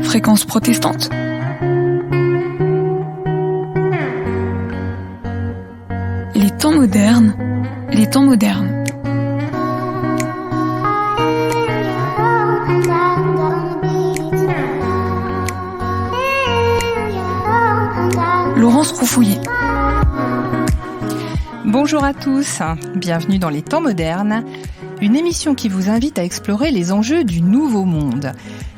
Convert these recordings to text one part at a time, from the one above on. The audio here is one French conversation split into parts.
Fréquence protestante. Les temps modernes, les temps modernes. Laurence Roufouillet. Bonjour à tous, bienvenue dans les temps modernes, une émission qui vous invite à explorer les enjeux du nouveau monde.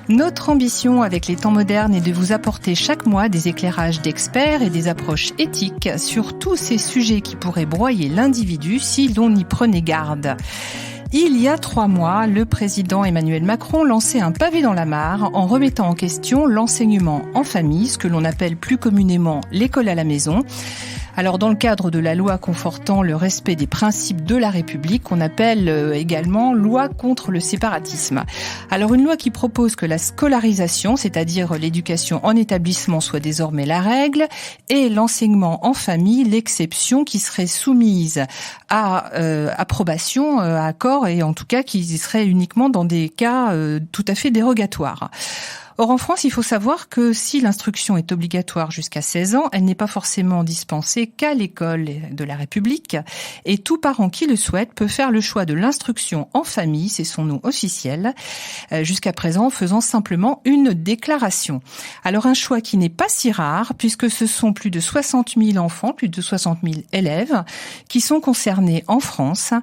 Notre ambition avec les temps modernes est de vous apporter chaque mois des éclairages d'experts et des approches éthiques sur tous ces sujets qui pourraient broyer l'individu si l'on y prenait garde. Il y a 3 mois, le président Emmanuel Macron lançait un pavé dans la mare en remettant en question l'enseignement en famille, ce que l'on appelle plus communément l'école à la maison. Alors, dans le cadre de la loi confortant le respect des principes de la République, qu'on appelle également loi contre le séparatisme. Alors, une loi qui propose que la scolarisation, c'est-à-dire l'éducation en établissement, soit désormais la règle, et l'enseignement en famille, l'exception qui serait soumise à approbation, à accord, et en tout cas qui serait uniquement dans des cas tout à fait dérogatoires. Or, en France, il faut savoir que si l'instruction est obligatoire jusqu'à 16 ans, elle n'est pas forcément dispensée qu'à l'école de la République. Et tout parent qui le souhaite peut faire le choix de l'instruction en famille, c'est son nom officiel, jusqu'à présent en faisant simplement une déclaration. Alors, un choix qui n'est pas si rare, puisque ce sont plus de 60 000 enfants, plus de 60 000 élèves, qui sont concernés en France.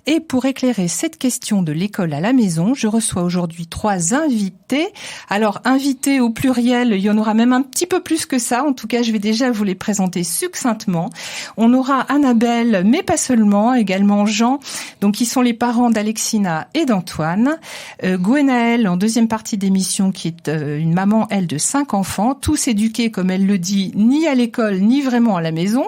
Et pour éclairer cette question de l'école à la maison, je reçois aujourd'hui 3 invités. Alors, invités au pluriel, il y en aura même un petit peu plus que ça. En tout cas, je vais déjà vous les présenter succinctement. On aura Annabelle, mais pas seulement, également Jean, donc qui sont les parents d'Alexina et d'Antoine. Gwenaëlle, en deuxième partie d'émission, qui est une maman, elle, de 5 enfants, tous éduqués, comme elle le dit, ni à l'école, ni vraiment à la maison,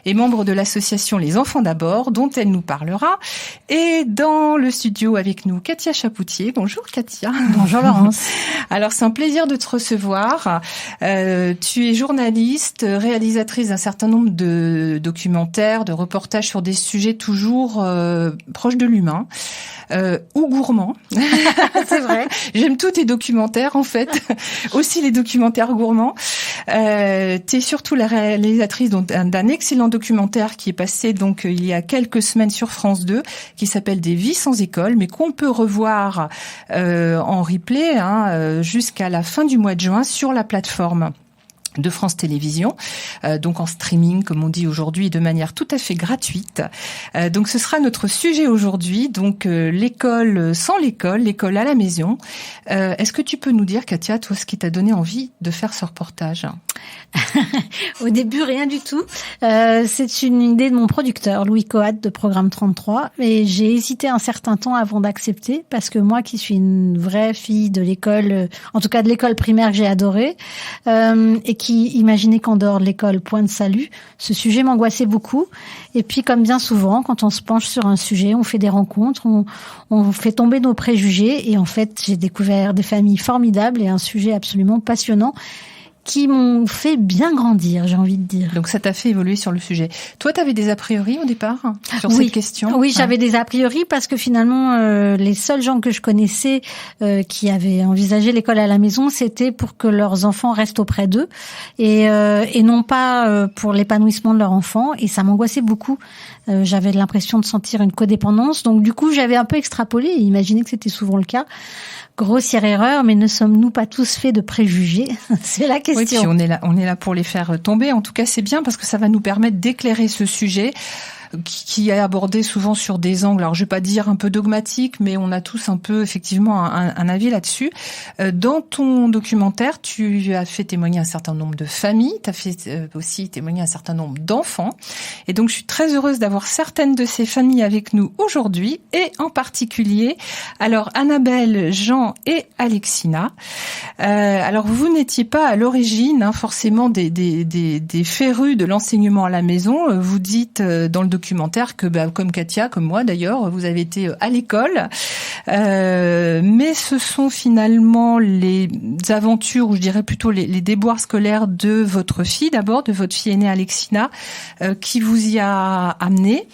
et membre de l'association Les Enfants d'abord, dont elle nous parlera. Et dans le studio avec nous, Katia Chapoutier. Bonjour Katia. Bonjour Laurence. Alors, c'est un plaisir de te recevoir. Tu es journaliste, réalisatrice d'un certain nombre de documentaires, de reportages sur des sujets toujours proches de l'humain. Ou gourmands. C'est vrai. J'aime tous tes documentaires, en fait. Aussi les documentaires gourmands. Tu es surtout la réalisatrice d'un excellent documentaire qui est passé donc il y a quelques semaines sur France 2, qui s'appelle Des vies sans école, mais qu'on peut revoir en replay jusqu'à la fin du mois de juin sur la plateforme de France Télévisions, donc en streaming, comme on dit aujourd'hui, de manière tout à fait gratuite. Donc ce sera notre sujet aujourd'hui, donc l'école sans l'école, l'école à la maison. Est-ce que tu peux nous dire, Katia, toi, ce qui t'a donné envie de faire ce reportage ? Au début, rien du tout. C'est une idée de mon producteur, Louis Coat, de Programme 33, et j'ai hésité un certain temps avant d'accepter, parce que moi, qui suis une vraie fille de l'école, en tout cas de l'école primaire que j'ai adorée, et qui imaginait qu'en dehors de l'école, point de salut, ce sujet m'angoissait beaucoup. Et puis, comme bien souvent, quand on se penche sur un sujet, on fait des rencontres, on fait tomber nos préjugés, et en fait, j'ai découvert des familles formidables et un sujet absolument passionnant, qui m'ont fait bien grandir, j'ai envie de dire. Donc ça t'a fait évoluer sur le sujet. Toi, tu avais des a priori au départ sur cette question ? Oui, j'avais des a priori parce que finalement, les seuls gens que je connaissais qui avaient envisagé l'école à la maison, c'était pour que leurs enfants restent auprès d'eux et non pas pour l'épanouissement de leurs enfants. Et ça m'angoissait beaucoup. J'avais l'impression de sentir une codépendance. Donc du coup, j'avais un peu extrapolé et imaginé que c'était souvent le cas. Grossière erreur, mais ne sommes-nous pas tous faits de préjugés ? C'est la question. Oui, puis on est là pour les faire tomber. En tout cas, c'est bien parce que ça va nous permettre d'éclairer ce sujet qui est abordé souvent sur des angles, alors je vais pas dire un peu dogmatique, mais on a tous un peu effectivement un avis là-dessus. Dans ton documentaire, tu as fait témoigner un certain nombre de familles, tu as fait aussi témoigner un certain nombre d'enfants, et donc je suis très heureuse d'avoir certaines de ces familles avec nous aujourd'hui, et en particulier, alors Annabelle, Jean et Alexina. Alors vous n'étiez pas à l'origine forcément des férus de l'enseignement à la maison. Vous dites dans le documentaire documentaire que, comme Katia, comme moi d'ailleurs, vous avez été à l'école. Mais ce sont finalement les aventures, ou je dirais plutôt les déboires scolaires de votre fille d'abord, de votre fille aînée Alexina, qui vous y a amené.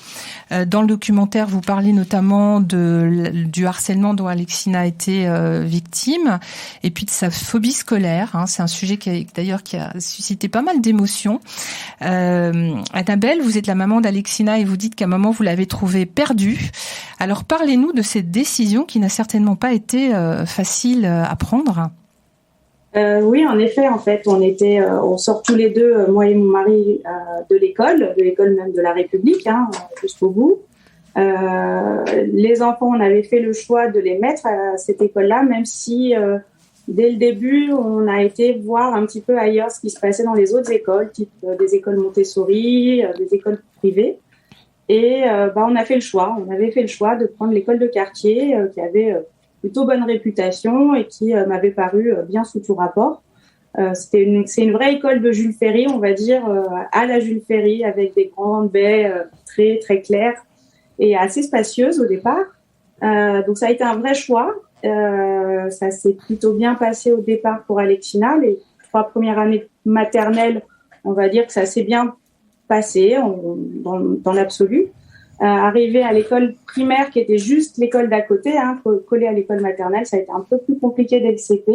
Dans le documentaire, vous parlez notamment du harcèlement dont Alexina a été victime, et puis de sa phobie scolaire. C'est un sujet qui a suscité pas mal d'émotions. Annabelle, vous êtes la maman d'Alexina et vous dites qu'à un moment vous l'avez trouvée perdue. Alors parlez-nous de cette décision qui n'a certainement pas été facile à prendre. Oui, en effet, en fait, on sort tous les deux, moi et mon mari, de l'école même de la République, jusqu'au bout. Les enfants, on avait fait le choix de les mettre à cette école-là, même si dès le début, on a été voir un petit peu ailleurs ce qui se passait dans les autres écoles, type des écoles Montessori, des écoles privées. Et on a fait le choix. On avait fait le choix de prendre l'école de quartier qui avait plutôt bonne réputation et qui m'avait paru bien sous tout rapport. C'est une vraie école de Jules Ferry, on va dire, à la Jules Ferry, avec des grandes baies très très claires et assez spacieuses au départ. Donc ça a été un vrai choix. Ça s'est plutôt bien passé au départ pour Alexina. Les 3 premières années maternelles, on va dire que ça s'est bien passé dans l'absolu. Arrivé à l'école primaire qui était juste l'école d'à côté, collée à l'école maternelle, ça a été un peu plus compliqué dès le CP.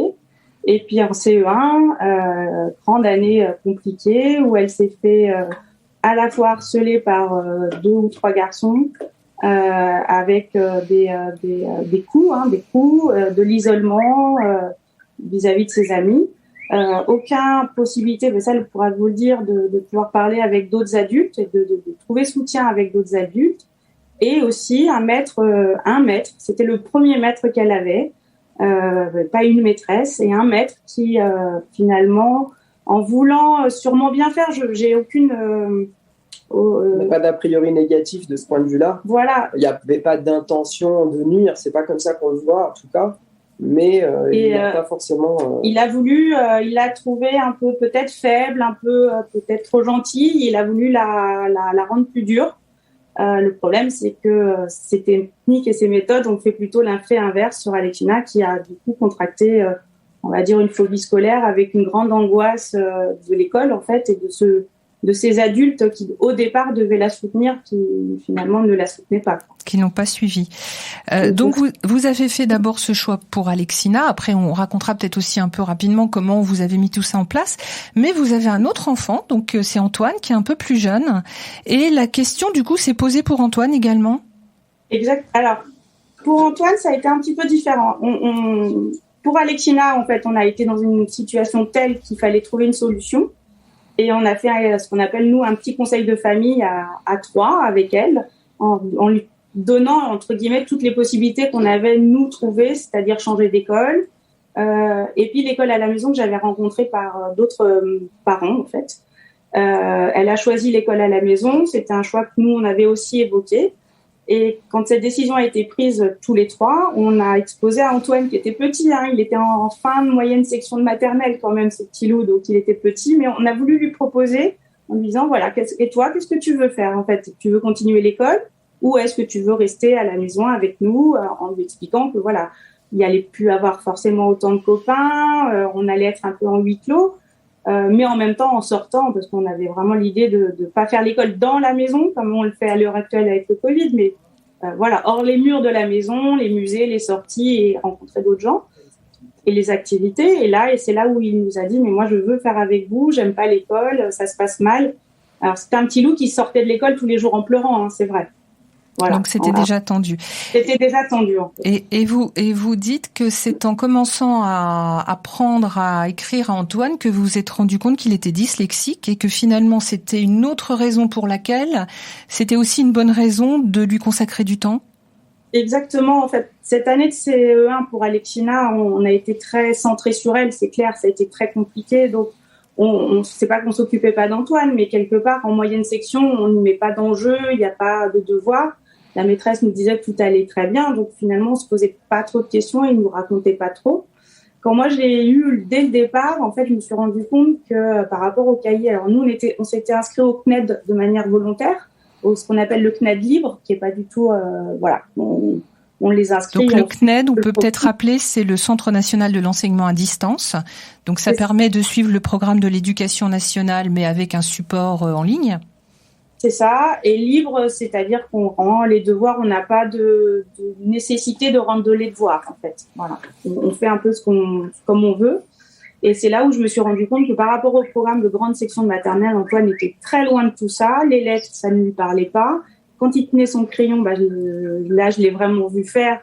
Et puis en CE1, grande année compliquée où elle s'est fait à la fois harcelée par 2 ou 3 garçons, avec des coups, de l'isolement vis-à-vis de ses amis. Aucune possibilité, mais ça elle pourra vous le dire, de pouvoir parler avec d'autres adultes et de trouver soutien avec d'autres adultes. Et aussi un maître, c'était le premier maître qu'elle avait, pas une maîtresse, et un maître qui finalement, en voulant sûrement bien faire, j'ai aucune pas d'a priori négatif de ce point de vue-là. Voilà. Il n'y avait pas d'intention de nuire, c'est pas comme ça qu'on le voit en tout cas. Mais il n'a pas forcément. Il a voulu, il l'a trouvé un peu peut-être faible, un peu peut-être trop gentille. Il a voulu la rendre plus dure. Le problème, c'est que ses techniques et ses méthodes ont fait plutôt l'effet inverse sur Alexina, qui a du coup contracté, on va dire, une phobie scolaire avec une grande angoisse de l'école en fait et de ces adultes qui au départ devaient la soutenir, qui finalement ne la soutenaient pas. Qui n'ont pas suivi. Donc vous avez fait d'abord ce choix pour Alexina. Après, on racontera peut-être aussi un peu rapidement comment vous avez mis tout ça en place. Mais vous avez un autre enfant, donc c'est Antoine, qui est un peu plus jeune. Et la question, du coup, s'est posée pour Antoine également. Exact. Alors, pour Antoine, ça a été un petit peu différent. Pour Alexina, en fait, on a été dans une situation telle qu'il fallait trouver une solution. Et on a fait ce qu'on appelle, nous, un petit conseil de famille à 3 avec elle, en lui donnant, entre guillemets, toutes les possibilités qu'on avait, nous, trouvées, c'est-à-dire changer d'école. Et puis, l'école à la maison que j'avais rencontrée par d'autres parents, en fait. Elle a choisi l'école à la maison. C'était un choix que nous, on avait aussi évoqué. Et quand cette décision a été prise tous les 3, on a exposé à Antoine qui était petit, il était en fin de moyenne section de maternelle quand même, ce petit loup, donc il était petit, mais on a voulu lui proposer en lui disant voilà, et toi, qu'est-ce que tu veux faire en fait? Tu veux continuer l'école ou est-ce que tu veux rester à la maison avec nous, en lui expliquant que voilà, il allait plus avoir forcément autant de copains, on allait être un peu en huis clos. Mais en même temps en sortant, parce qu'on avait vraiment l'idée de pas faire l'école dans la maison, comme on le fait à l'heure actuelle avec le Covid, mais voilà, hors les murs de la maison, les musées, les sorties et rencontrer d'autres gens et les activités. Et c'est là où il nous a dit, mais moi je veux faire avec vous, j'aime pas l'école, ça se passe mal. Alors c'était un petit loup qui sortait de l'école tous les jours en pleurant, c'est vrai. Voilà. Donc c'était déjà tendu. C'était déjà tendu. En fait. Et vous dites que c'est en commençant à apprendre à écrire à Antoine que vous vous êtes rendu compte qu'il était dyslexique et que finalement c'était une autre raison pour laquelle c'était aussi une bonne raison de lui consacrer du temps. Exactement. En fait, cette année de CE1 pour Alexina, on a été très centré sur elle. C'est clair, ça a été très compliqué. Donc on sait pas qu'on s'occupait pas d'Antoine, mais quelque part en moyenne section, on ne met pas d'enjeu, il n'y a pas de devoir. La maîtresse nous disait que tout allait très bien, donc finalement, on se posait pas trop de questions et il nous racontait pas trop. Quand moi, je l'ai eu dès le départ, en fait, je me suis rendu compte que par rapport au cahier, alors nous, on s'était inscrits au CNED de manière volontaire, ce qu'on appelle le CNED libre, qui est pas du tout, voilà, on les inscrit. Donc le CNED, on peut peut-être rappeler, c'est le Centre national de l'enseignement à distance. Donc ça permet de suivre le programme de l'éducation nationale, mais avec un support en ligne. C'est ça. Et libre, c'est-à-dire qu'on rend les devoirs, on n'a pas de nécessité de rendre les devoirs, en fait. Voilà. On fait un peu comme on veut. Et c'est là où je me suis rendu compte que par rapport au programme de grande section de maternelle, Antoine était très loin de tout ça. Les lettres, ça ne lui parlait pas. Quand il tenait son crayon, je l'ai vraiment vu faire.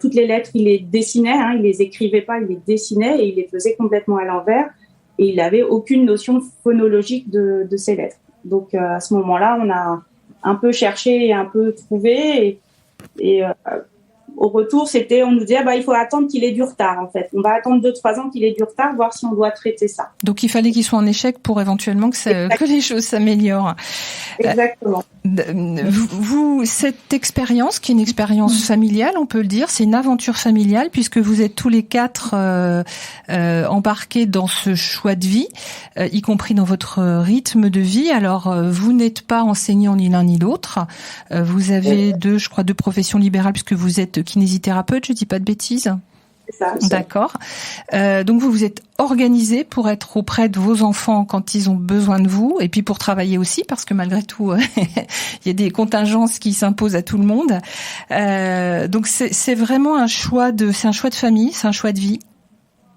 Toutes les lettres, il les dessinait, il les écrivait pas, il les dessinait et il les faisait complètement à l'envers. Et il avait aucune notion phonologique de ces lettres. Donc à ce moment-là, on a un peu cherché et un peu trouvé. Et au retour, on nous disait, il faut attendre qu'il ait du retard, en fait. On va attendre 2-3 ans qu'il ait du retard, voir si on doit traiter ça. Donc, il fallait qu'il soit en échec pour éventuellement que les choses s'améliorent. Exactement. Vous, cette expérience, qui est une expérience familiale, on peut le dire, c'est une aventure familiale, puisque vous êtes tous les 4 embarqués dans ce choix de vie, y compris dans votre rythme de vie. Alors, vous n'êtes pas enseignant ni l'un ni l'autre. Vous avez deux professions libérales, puisque vous êtes kinésithérapeute, je dis pas de bêtises. C'est ça. D'accord. Donc vous êtes organisé pour être auprès de vos enfants quand ils ont besoin de vous, et puis pour travailler aussi, parce que malgré tout, il y a des contingences qui s'imposent à tout le monde. Donc c'est vraiment un choix de famille, c'est un choix de vie.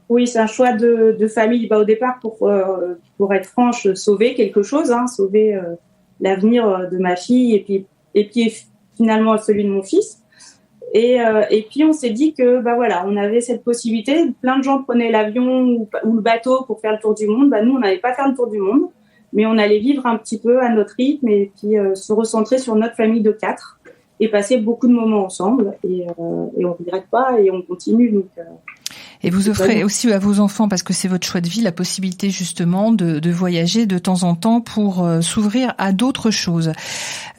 Oui, c'est un choix de famille. Au départ, pour être franche, sauver quelque chose, sauver l'avenir de ma fille et puis finalement celui de mon fils. Et puis on s'est dit que on avait cette possibilité. Plein de gens prenaient l'avion ou le bateau pour faire le tour du monde. Nous, on n'allait pas faire le tour du monde, mais on allait vivre un petit peu à notre rythme et puis se recentrer sur notre famille de 4 et passer beaucoup de moments ensemble. Et on ne regrette pas et on continue. Donc, et vous offrez aussi à vos enfants, parce que c'est votre choix de vie, la possibilité justement de voyager de temps en temps pour s'ouvrir à d'autres choses.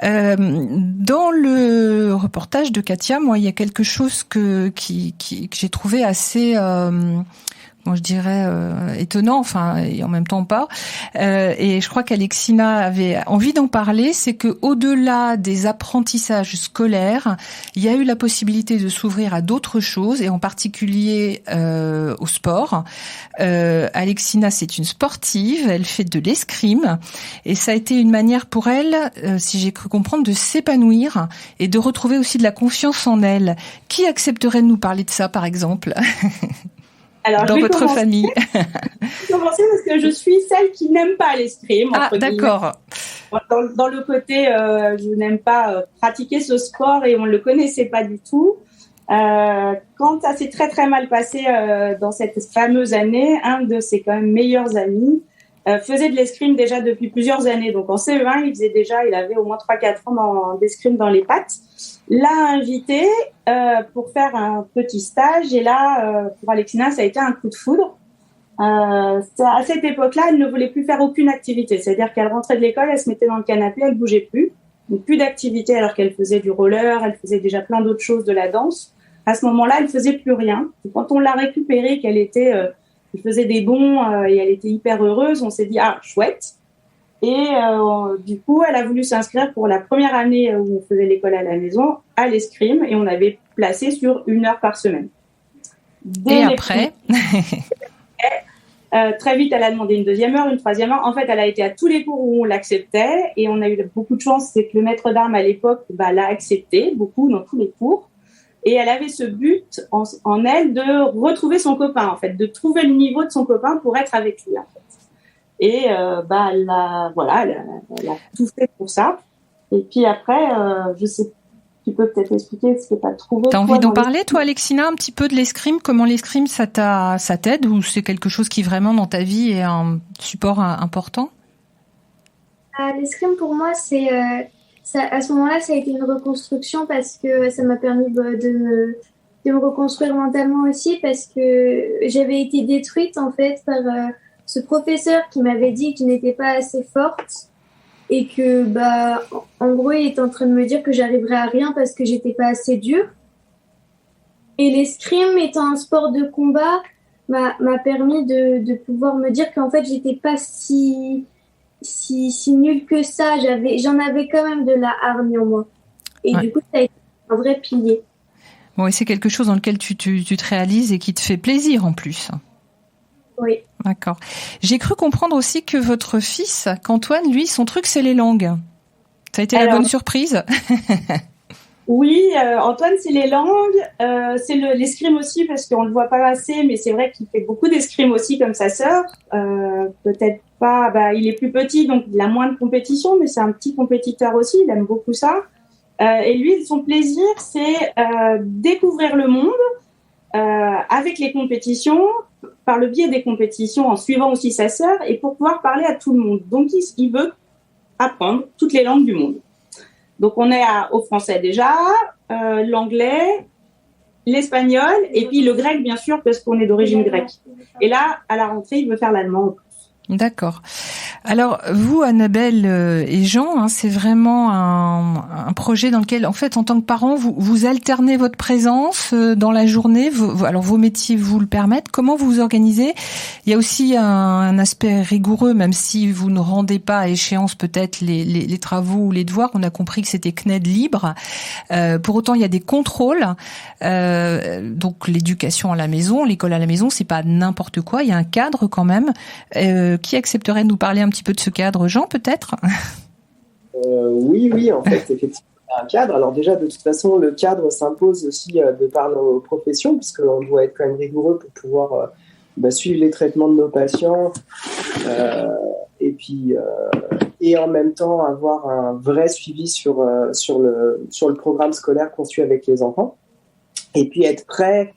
Dans le reportage de Katia, moi, il y a quelque chose que j'ai trouvé assez je dirais étonnant, et en même temps pas. Et je crois qu'Alexina avait envie d'en parler, c'est que au-delà des apprentissages scolaires, il y a eu la possibilité de s'ouvrir à d'autres choses, et en particulier au sport. Alexina, c'est une sportive, elle fait de l'escrime, et ça a été une manière pour elle, si j'ai cru comprendre, de s'épanouir et de retrouver aussi de la confiance en elle. Qui accepterait de nous parler de ça, par exemple? Alors, dans votre famille. Je vais commencer parce que je suis celle qui n'aime pas l'escrime. Ah, d'accord. Dans le côté, je n'aime pas pratiquer ce sport et on ne le connaissait pas du tout. Quand ça s'est très très mal passé dans cette fameuse année, un de ses quand même meilleurs amis faisait de l'escrime déjà depuis plusieurs années. Donc en CE1, il avait au moins 3-4 ans d'escrime dans les pattes. L'a invité pour faire un petit stage et là, pour Alexina, ça a été un coup de foudre. À cette époque-là, elle ne voulait plus faire aucune activité. C'est-à-dire qu'elle rentrait de l'école, elle se mettait dans le canapé, elle bougeait plus. Donc plus d'activité alors qu'elle faisait du roller, elle faisait déjà plein d'autres choses, de la danse. À ce moment-là, elle faisait plus rien. Et quand on l'a récupérée, elle faisait des bonds et elle était hyper heureuse, on s'est dit chouette. Et du coup, elle a voulu s'inscrire pour la première année où on faisait l'école à la maison à l'escrime et on avait placé sur 1 heure par semaine. Et après très vite, elle a demandé une 2e heure, une 3e heure. En fait, elle a été à tous les cours où on l'acceptait et on a eu beaucoup de chance, c'est que le maître d'armes à l'époque l'a accepté beaucoup dans tous les cours. Et elle avait ce but en elle de retrouver son copain, en fait, de trouver le niveau de son copain pour être avec lui, en fait. Et elle a tout fait pour ça. Et puis après, je sais, tu peux peut-être expliquer ce que tu as trouvé. T'as envie d'en parler, toi, Alexina, un petit peu de l'escrime? Comment l'escrime, ça t'aide, ou c'est quelque chose qui vraiment dans ta vie est un support important? L'escrime, pour moi, c'est à ce moment-là, ça a été une reconstruction parce que ça m'a permis de me reconstruire mentalement aussi, parce que j'avais été détruite en fait par ce professeur qui m'avait dit que je n'étais pas assez forte et que en gros il était en train de me dire que j'arriverais à rien parce que j'étais pas assez dure. Et l'escrime étant un sport de combat m'a permis de pouvoir me dire qu'en fait j'étais pas si si nul que ça. J'en avais quand même de la hargne en moi. Et du coup, ça a été un vrai pilier. Bon, et c'est quelque chose dans lequel tu te réalises et qui te fait plaisir en plus. Oui. D'accord. J'ai cru comprendre aussi que votre fils, qu'Antoine, lui, son truc, c'est les langues. Ça a été la bonne surprise. Oui, Antoine, c'est les langues, c'est l'escrime aussi, parce qu'on le voit pas assez, mais c'est vrai qu'il fait beaucoup d'escrime aussi, comme sa sœur. Peut-être pas, il est plus petit, donc il a moins de compétition, mais c'est un petit compétiteur aussi, il aime beaucoup ça. Et lui, son plaisir, c'est découvrir le monde avec les compétitions, par le biais des compétitions, en suivant aussi sa sœur, et pour pouvoir parler à tout le monde. Donc, il veut apprendre toutes les langues du monde. Donc, on est au français déjà, l'anglais, l'espagnol, et puis le grec, bien sûr, parce qu'on est d'origine grecque. Et là, à la rentrée, il veut faire l'allemand. D'accord. Alors, vous, Annabelle et Jean, c'est vraiment un projet dans lequel, en fait, en tant que parents, vous alternez votre présence dans la journée. Alors, vos métiers vous le permettent. Comment vous vous organisez ? Il y a aussi un aspect rigoureux, même si vous ne rendez pas à échéance peut-être les travaux ou les devoirs. On a compris que c'était CNED libre. Pour autant, il y a des contrôles. Donc, l'éducation à la maison, l'école à la maison, c'est pas n'importe quoi. Il y a un cadre quand même. Qui accepterait de nous parler un petit peu de ce cadre, Jean, peut-être ? Oui, en fait, effectivement, il y a un cadre. Alors déjà, de toute façon, le cadre s'impose aussi de par nos professions, puisqu'on doit être quand même rigoureux pour pouvoir suivre les traitements de nos patients et en même temps avoir un vrai suivi sur le programme scolaire qu'on suit avec les enfants. Et puis être prêt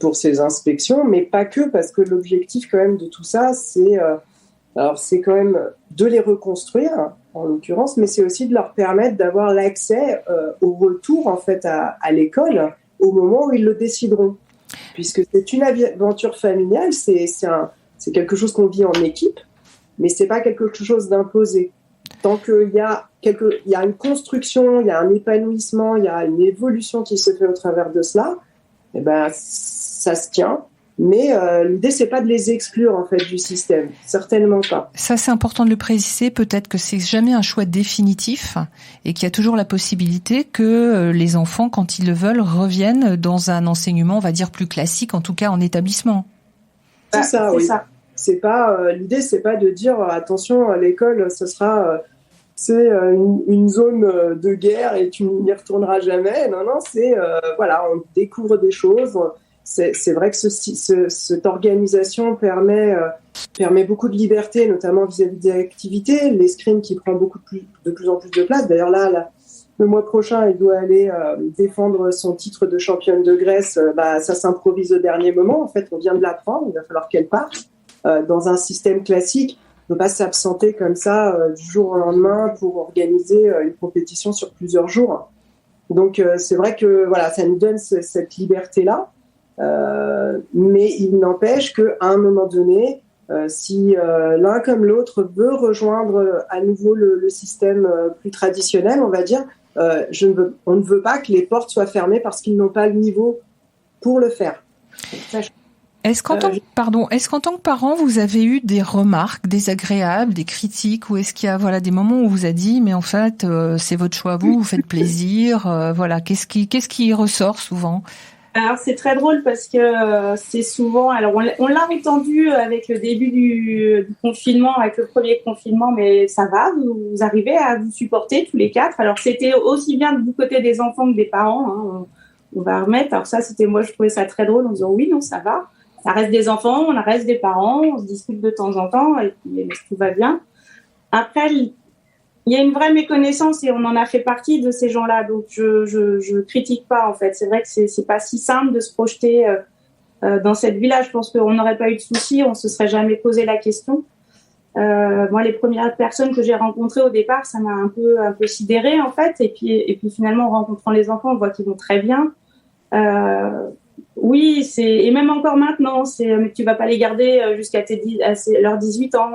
pour ces inspections, mais pas que, parce que l'objectif quand même de tout ça, c'est quand même de les reconstruire, en l'occurrence, mais c'est aussi de leur permettre d'avoir l'accès au retour en fait à l'école au moment où ils le décideront. Puisque c'est une aventure familiale, c'est quelque chose qu'on vit en équipe, mais c'est pas quelque chose d'imposé. Tant qu'il y a une construction, il y a un épanouissement, il y a une évolution qui se fait au travers de cela, eh ben, ça se tient. Mais l'idée, c'est pas de les exclure en fait du système, certainement pas. Ça, c'est important de le préciser. Peut-être que c'est jamais un choix définitif et qu'il y a toujours la possibilité que les enfants, quand ils le veulent, reviennent dans un enseignement, on va dire plus classique, en tout cas en établissement. C'est ça, oui. Ça. C'est pas l'idée, c'est pas de dire attention, l'école, ce sera c'est une zone de guerre et tu n'y retourneras jamais. Non, c'est on découvre des choses. C'est vrai que cette organisation permet beaucoup de liberté, notamment vis-à-vis des activités. L'escrime qui prend de plus en plus de place. D'ailleurs là, le mois prochain, elle doit aller défendre son titre de championne de Grèce. Ça s'improvise au dernier moment. En fait, on vient de l'apprendre. Il va falloir qu'elle parte. Dans un système classique, on ne peut pas s'absenter comme ça du jour au lendemain pour organiser une compétition sur plusieurs jours. Donc, c'est vrai que ça nous donne cette liberté-là. Mais il n'empêche qu'à un moment donné, si l'un comme l'autre veut rejoindre à nouveau le système plus traditionnel, on va dire, on ne veut pas que les portes soient fermées parce qu'ils n'ont pas le niveau pour le faire. Est-ce qu'en tant que parent, vous avez eu des remarques désagréables, des critiques, ou est-ce qu'il y a des moments où on vous a dit mais en fait c'est votre choix, vous faites plaisir, qu'est-ce qui ressort souvent? Alors c'est très drôle parce que c'est souvent, alors on l'a entendu avec le début du confinement, avec le premier confinement, mais ça va, vous arrivez à vous supporter tous les quatre. Alors c'était aussi bien du côté des enfants que des parents, on va remettre. Alors ça moi je trouvais ça très drôle en disant oui, non, ça va. Ça reste des enfants, on reste des parents, on se discute de temps en temps et puis tout va bien. Après, il y a une vraie méconnaissance et on en a fait partie de ces gens-là. Donc, je critique pas, en fait. C'est vrai que c'est pas si simple de se projeter dans cette vie-là. Je pense qu'on n'aurait pas eu de soucis, on se serait jamais posé la question. Moi, les premières personnes que j'ai rencontrées au départ, ça m'a un peu sidérée, en fait. Et puis finalement, en rencontrant les enfants, on voit qu'ils vont très bien. Oui, et même encore maintenant, mais tu vas pas les garder jusqu'à leurs 18 ans.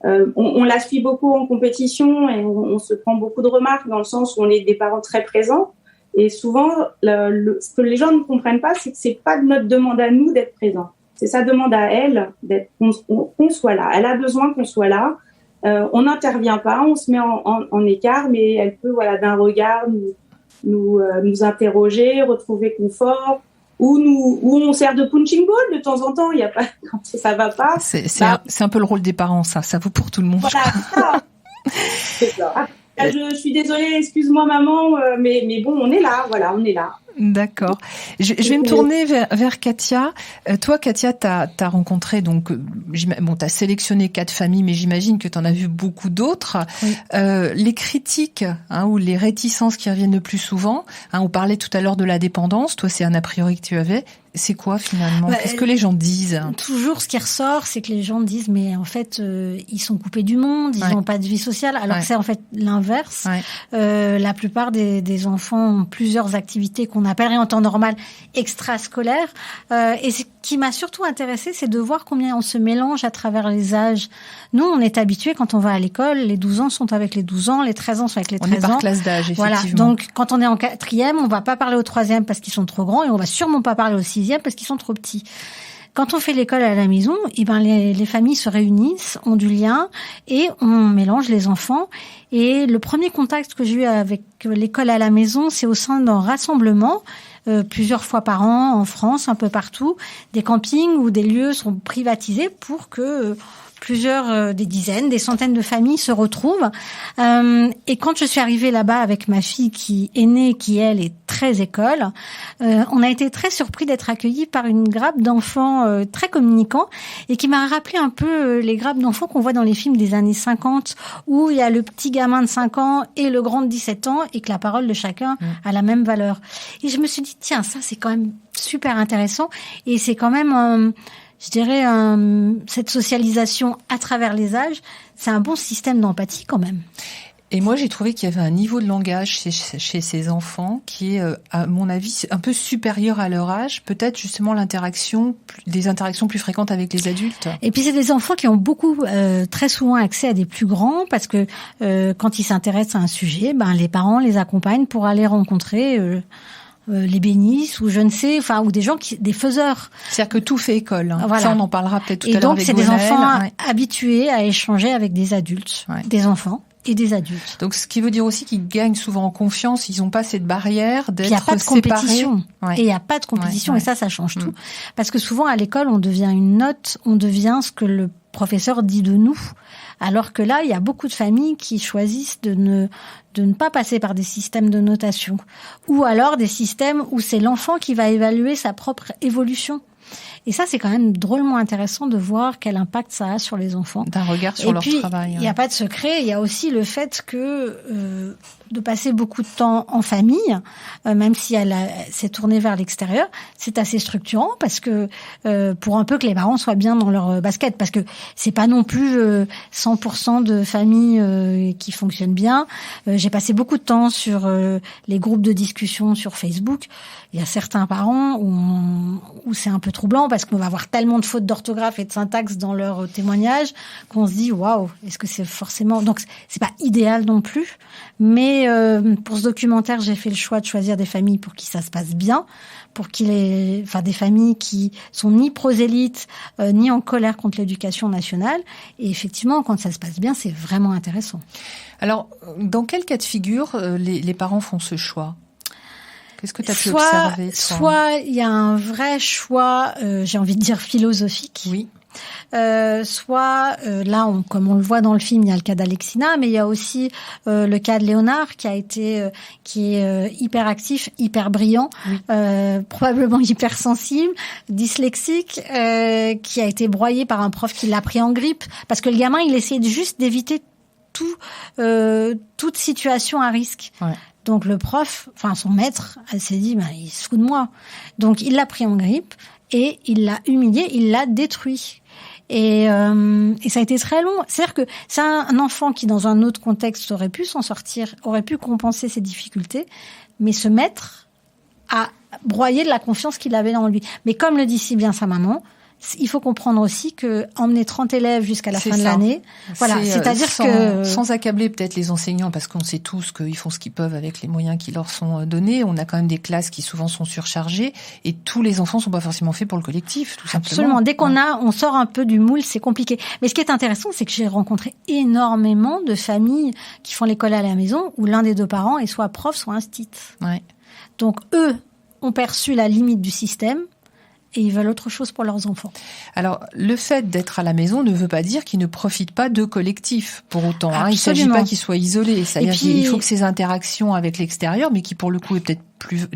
On la suit beaucoup en compétition et on se prend beaucoup de remarques dans le sens où on est des parents très présents. Et souvent, ce que les gens ne comprennent pas, c'est que c'est pas notre demande à nous d'être présents. C'est sa demande à elle qu'on soit là. Elle a besoin qu'on soit là On n'intervient pas, on se met en écart, mais elle peut, voilà, d'un regard nous interroger, retrouver confort, ou on sert de punching ball de temps en temps. Il y a pas, quand ça va pas. C'est un peu le rôle des parents, ça vaut pour tout le monde. Voilà, c'est ça. Je suis désolée, excuse-moi maman, mais bon, on est là, voilà, on est là. D'accord. Je vais me tourner vers Katia. Toi, Katia, t'as rencontré donc, t'as sélectionné 4 familles, mais j'imagine que t'en as vu beaucoup d'autres. Oui. Les critiques, ou les réticences qui reviennent le plus souvent. On parlait tout à l'heure de la dépendance. Toi, c'est un a priori que tu avais. C'est quoi finalement? Qu'est-ce que les gens disent? Toujours, ce qui ressort, c'est que les gens disent, mais en fait, ils sont coupés du monde, ils n'ont pas de vie sociale, alors que c'est en fait l'inverse. Ouais. La plupart des enfants ont plusieurs activités qu'on appellerait en temps normal extrascolaires. Et ce qui m'a surtout intéressée, c'est de voir combien on se mélange à travers les âges. Nous, on est habitués quand on va à l'école, les 12 ans sont avec les 12 ans, les 13 ans sont avec les 13 ans. On est par classe d'âge, effectivement. Voilà. Donc, quand on est en 4e, on va pas parler au 3e parce qu'ils sont trop grands et on va sûrement pas parler au 6e parce qu'ils sont trop petits. Quand on fait l'école à la maison, les familles se réunissent, ont du lien et on mélange les enfants. Et le premier contact que j'ai eu avec l'école à la maison, c'est au sein d'un rassemblement, plusieurs fois par an en France, un peu partout, des campings où des lieux sont privatisés pour que des dizaines, des centaines de familles se retrouvent. Et quand je suis arrivée là-bas avec ma fille qui est née, qui elle est très école, on a été très surpris d'être accueillis par une grappe d'enfants très communicants et qui m'a rappelé un peu les grappes d'enfants qu'on voit dans les films des années 50 où il y a le petit gamin de 5 ans et le grand de 17 ans et que la parole de chacun a la même valeur. Et je me suis dit, tiens, ça c'est quand même super intéressant et c'est quand même... je dirais, cette socialisation à travers les âges, c'est un bon système d'empathie quand même. Et moi, j'ai trouvé qu'il y avait un niveau de langage chez ces enfants qui est, à mon avis, un peu supérieur à leur âge. Peut-être justement des interactions plus fréquentes avec les adultes. Et puis, c'est des enfants qui ont très souvent accès à des plus grands parce que quand ils s'intéressent à un sujet, les parents les accompagnent pour aller rencontrer... les bénisses ou je ne sais, ou des faiseurs. C'est-à-dire que tout fait école. Voilà. Ça, on en parlera peut-être tout à l'heure avec Et donc, c'est Gwenaëlle. Des enfants habitués à échanger avec des adultes, des enfants et des adultes. Donc, ce qui veut dire aussi qu'ils gagnent souvent en confiance, ils n'ont pas cette barrière d'être séparés. Il n'y a pas de compétition. Et il n'y a pas de compétition, et ça change tout. Parce que souvent, à l'école, on devient une note, on devient ce que le professeur dit de nous. Alors que là, il y a beaucoup de familles qui choisissent de ne pas passer par des systèmes de notation. Ou alors des systèmes où c'est l'enfant qui va évaluer sa propre évolution. Et ça, c'est quand même drôlement intéressant de voir quel impact ça a sur les enfants. D'un regard sur leur travail. Il n'y a pas de secret. Il y a aussi le fait que de passer beaucoup de temps en famille, même si elle s'est tournée vers l'extérieur, c'est assez structurant parce que pour un peu que les parents soient bien dans leur basket, parce que c'est pas non plus 100% de familles qui fonctionnent bien. J'ai passé beaucoup de temps sur les groupes de discussion sur Facebook. Il y a certains parents où c'est un peu troublant parce qu'on va avoir tellement de fautes d'orthographe et de syntaxe dans leurs témoignages qu'on se dit waouh, est-ce que c'est forcément... Donc c'est pas idéal non plus, mais pour ce documentaire, j'ai fait le choix de choisir des familles pour qui ça se passe bien, des familles qui sont ni prosélytes ni en colère contre l'éducation nationale. Et effectivement, quand ça se passe bien, c'est vraiment intéressant. Alors, dans quel cas de figure les parents font ce choix ? Qu'est-ce que tu as pu observer ? Soit il y a un vrai choix, j'ai envie de dire philosophique. Oui. Soit là, comme on le voit dans le film, il y a le cas d'Alexina, mais il y a aussi le cas de Léonard qui est hyper actif, hyper brillant, oui. Probablement hypersensible, dyslexique, qui a été broyé par un prof qui l'a pris en grippe parce que le gamin, il essayait juste d'éviter toute situation à risque. Ouais. Donc le prof, son maître, elle s'est dit, il se fout de moi. Donc il l'a pris en grippe et il l'a humilié, il l'a détruit. Et ça a été très long. C'est-à-dire que c'est un enfant qui, dans un autre contexte, aurait pu s'en sortir, aurait pu compenser ses difficultés, mais ce maître a broyé de la confiance qu'il avait en lui. Mais comme le dit si bien sa maman, il faut comprendre aussi que emmener 30 élèves jusqu'à la fin de l'année, voilà, c'est-à-dire que sans accabler peut-être les enseignants, parce qu'on sait tous qu'ils font ce qu'ils peuvent avec les moyens qui leur sont donnés. On a quand même des classes qui souvent sont surchargées et tous les enfants sont pas forcément faits pour le collectif, tout simplement. Absolument. Dès on sort un peu du moule, c'est compliqué. Mais ce qui est intéressant, c'est que j'ai rencontré énormément de familles qui font l'école à la maison où l'un des deux parents est soit prof, soit instit. Ouais. Donc eux ont perçu la limite du système. Et ils veulent autre chose pour leurs enfants. Alors, le fait d'être à la maison ne veut pas dire qu'ils ne profitent pas de collectifs, pour autant. Il ne s'agit pas qu'ils soient isolés. C'est-à-dire qu'il faut que ces interactions avec l'extérieur, mais qui pour le coup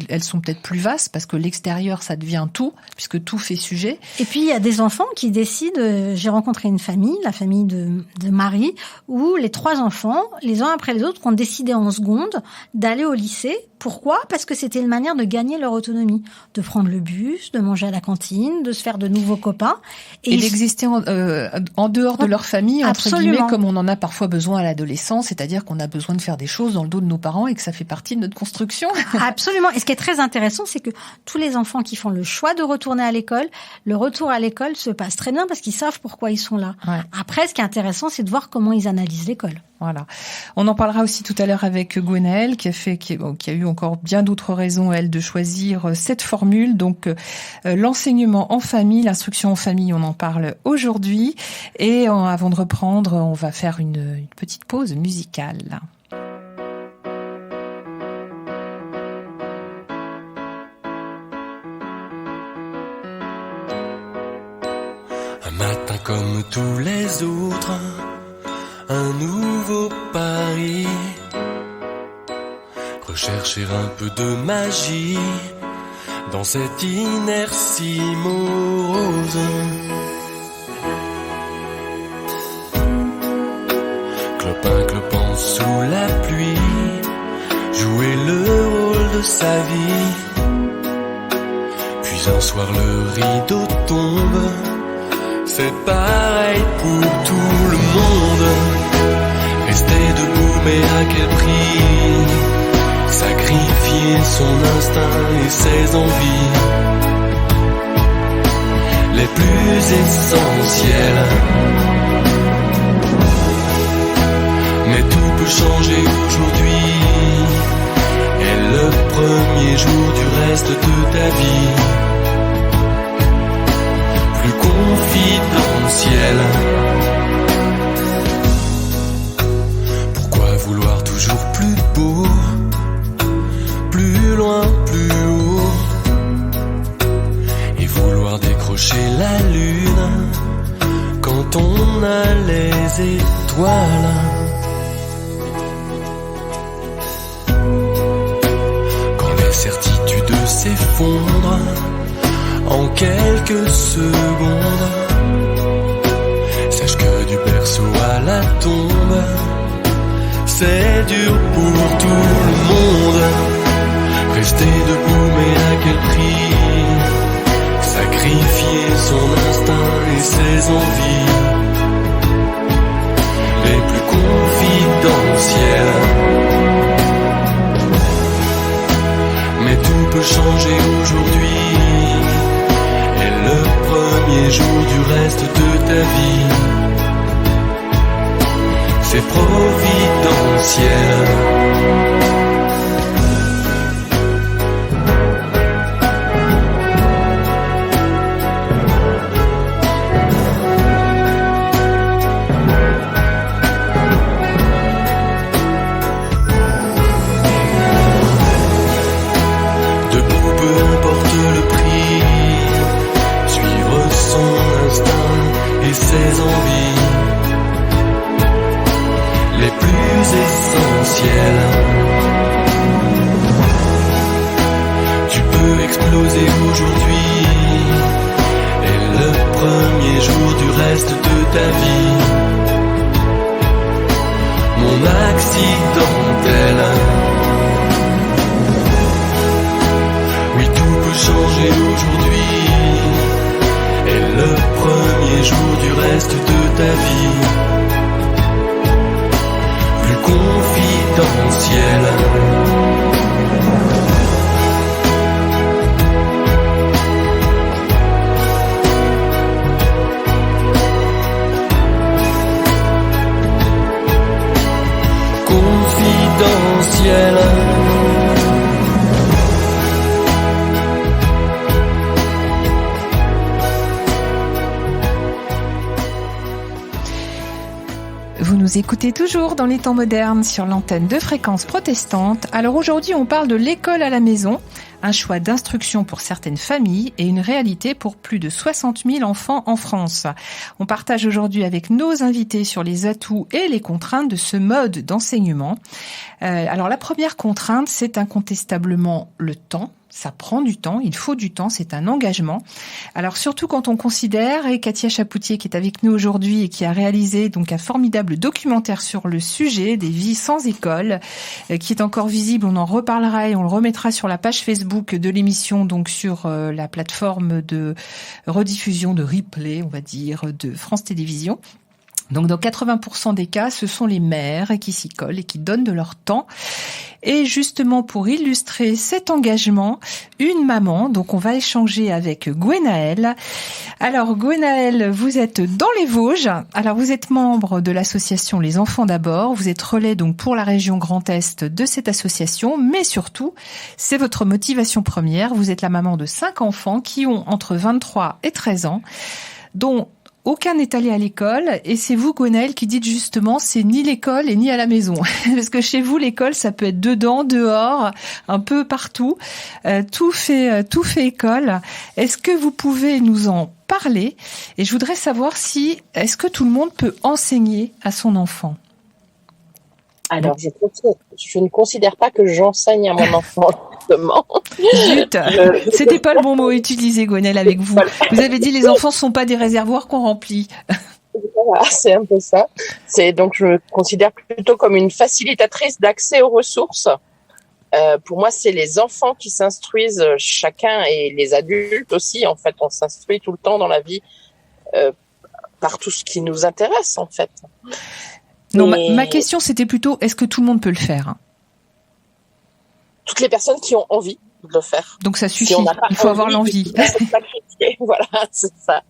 elles sont peut-être plus vastes, parce que l'extérieur, ça devient tout, puisque tout fait sujet. Et puis, il y a des enfants qui décident, j'ai rencontré une famille, la famille de Marie, où les 3 enfants, les uns après les autres, ont décidé en seconde d'aller au lycée. Pourquoi ? Parce que c'était une manière de gagner leur autonomie, de prendre le bus, de manger à la cantine, de se faire de nouveaux copains. Et d'exister en dehors de leur famille, entre guillemets, comme on en a parfois besoin à l'adolescence, c'est-à-dire qu'on a besoin de faire des choses dans le dos de nos parents et que ça fait partie de notre construction. Absolument. Et ce qui est très intéressant, c'est que tous les enfants qui font le choix de retourner à l'école, le retour à l'école se passe très bien parce qu'ils savent pourquoi ils sont là. Ouais. Après, ce qui est intéressant, c'est de voir comment ils analysent l'école. Voilà. On en parlera aussi tout à l'heure avec Gwenaëlle, qui a eu encore bien d'autres raisons, elle, de choisir cette formule. Donc, l'enseignement en famille, l'instruction en famille, on en parle aujourd'hui. Et avant de reprendre, on va faire une petite pause musicale. Un matin comme tous les autres, un nouveau pari, rechercher un peu de magie dans cette inertie morose. Clopin sous la pluie, jouer le rôle de sa vie. Puis un soir le rideau tombe, c'est pareil pour tout le monde. Rester debout, mais à quel prix? Sacrifier son instinct et ses envies les plus essentielles. Mais tout peut changer aujourd'hui, et le premier jour du reste de ta vie plus confidentiel. Pourquoi vouloir toujours plus beau, plus loin, plus haut, et vouloir décrocher la lune quand on a les étoiles? Quand les certitudes s'effondrent en quelques secondes, sache que du berceau à la tombe, c'est dur pour tout le monde. Rester debout, mais à quel prix? Sacrifier son instinct et ses envies les plus confidentielles. Mais tout peut changer aujourd'hui, et le premier jour du reste de ta vie, c'est providentiel. Ses envies les plus essentielles. Tu peux exploser aujourd'hui, et le premier jour du reste de ta vie, mon accidentel. Oui, tout peut changer aujourd'hui, et le premier jour du reste de ta vie plus confidentiel. confidentiel. Vous nous écoutez toujours dans les temps modernes sur l'antenne de Fréquence Protestante. Alors aujourd'hui, on parle de l'école à la maison, un choix d'instruction pour certaines familles et une réalité pour plus de 60 000 enfants en France. On partage aujourd'hui avec nos invités sur les atouts et les contraintes de ce mode d'enseignement. Alors la première contrainte, c'est incontestablement le temps. Ça prend du temps, il faut du temps, c'est un engagement. Alors surtout quand on considère, et Katia Chapoutier qui est avec nous aujourd'hui et qui a réalisé donc un formidable documentaire sur le sujet des vies sans école, qui est encore visible, on en reparlera et on le remettra sur la page Facebook de l'émission, donc sur la plateforme de rediffusion, de replay, on va dire, de France Télévisions. Donc dans 80% des cas, ce sont les mères qui s'y collent et qui donnent de leur temps. Et justement pour illustrer cet engagement, une maman, donc on va échanger avec Gwenaëlle. Alors Gwenaëlle, vous êtes dans les Vosges. Alors vous êtes membre de l'association Les Enfants d'abord. Vous êtes relais donc pour la région Grand Est de cette association, mais surtout, c'est votre motivation première. Vous êtes la maman de 5 enfants qui ont entre 23 et 13 ans, dont aucun n'est allé à l'école, et c'est vous, Gwenaëlle, qui dites justement, c'est ni l'école et ni à la maison. Parce que chez vous, l'école, ça peut être dedans, dehors, un peu partout. Tout fait école. Est-ce que vous pouvez nous en parler? Et je voudrais savoir est-ce que tout le monde peut enseigner à son enfant? Alors, je ne considère pas que j'enseigne à mon enfant, justement. Zut, c'était pas le bon mot utilisé, Gwenaëlle, avec vous. Vous avez dit les enfants sont pas des réservoirs qu'on remplit. Voilà, c'est un peu ça. Donc, je me considère plutôt comme une facilitatrice d'accès aux ressources. Pour moi, c'est les enfants qui s'instruisent chacun et les adultes aussi. En fait, on s'instruit tout le temps dans la vie par tout ce qui nous intéresse, en fait. Non, ma question, c'était plutôt, est-ce que tout le monde peut le faire? Toutes les personnes qui ont envie de le faire. Donc ça suffit, il faut avoir l'envie. Voilà, c'est ça.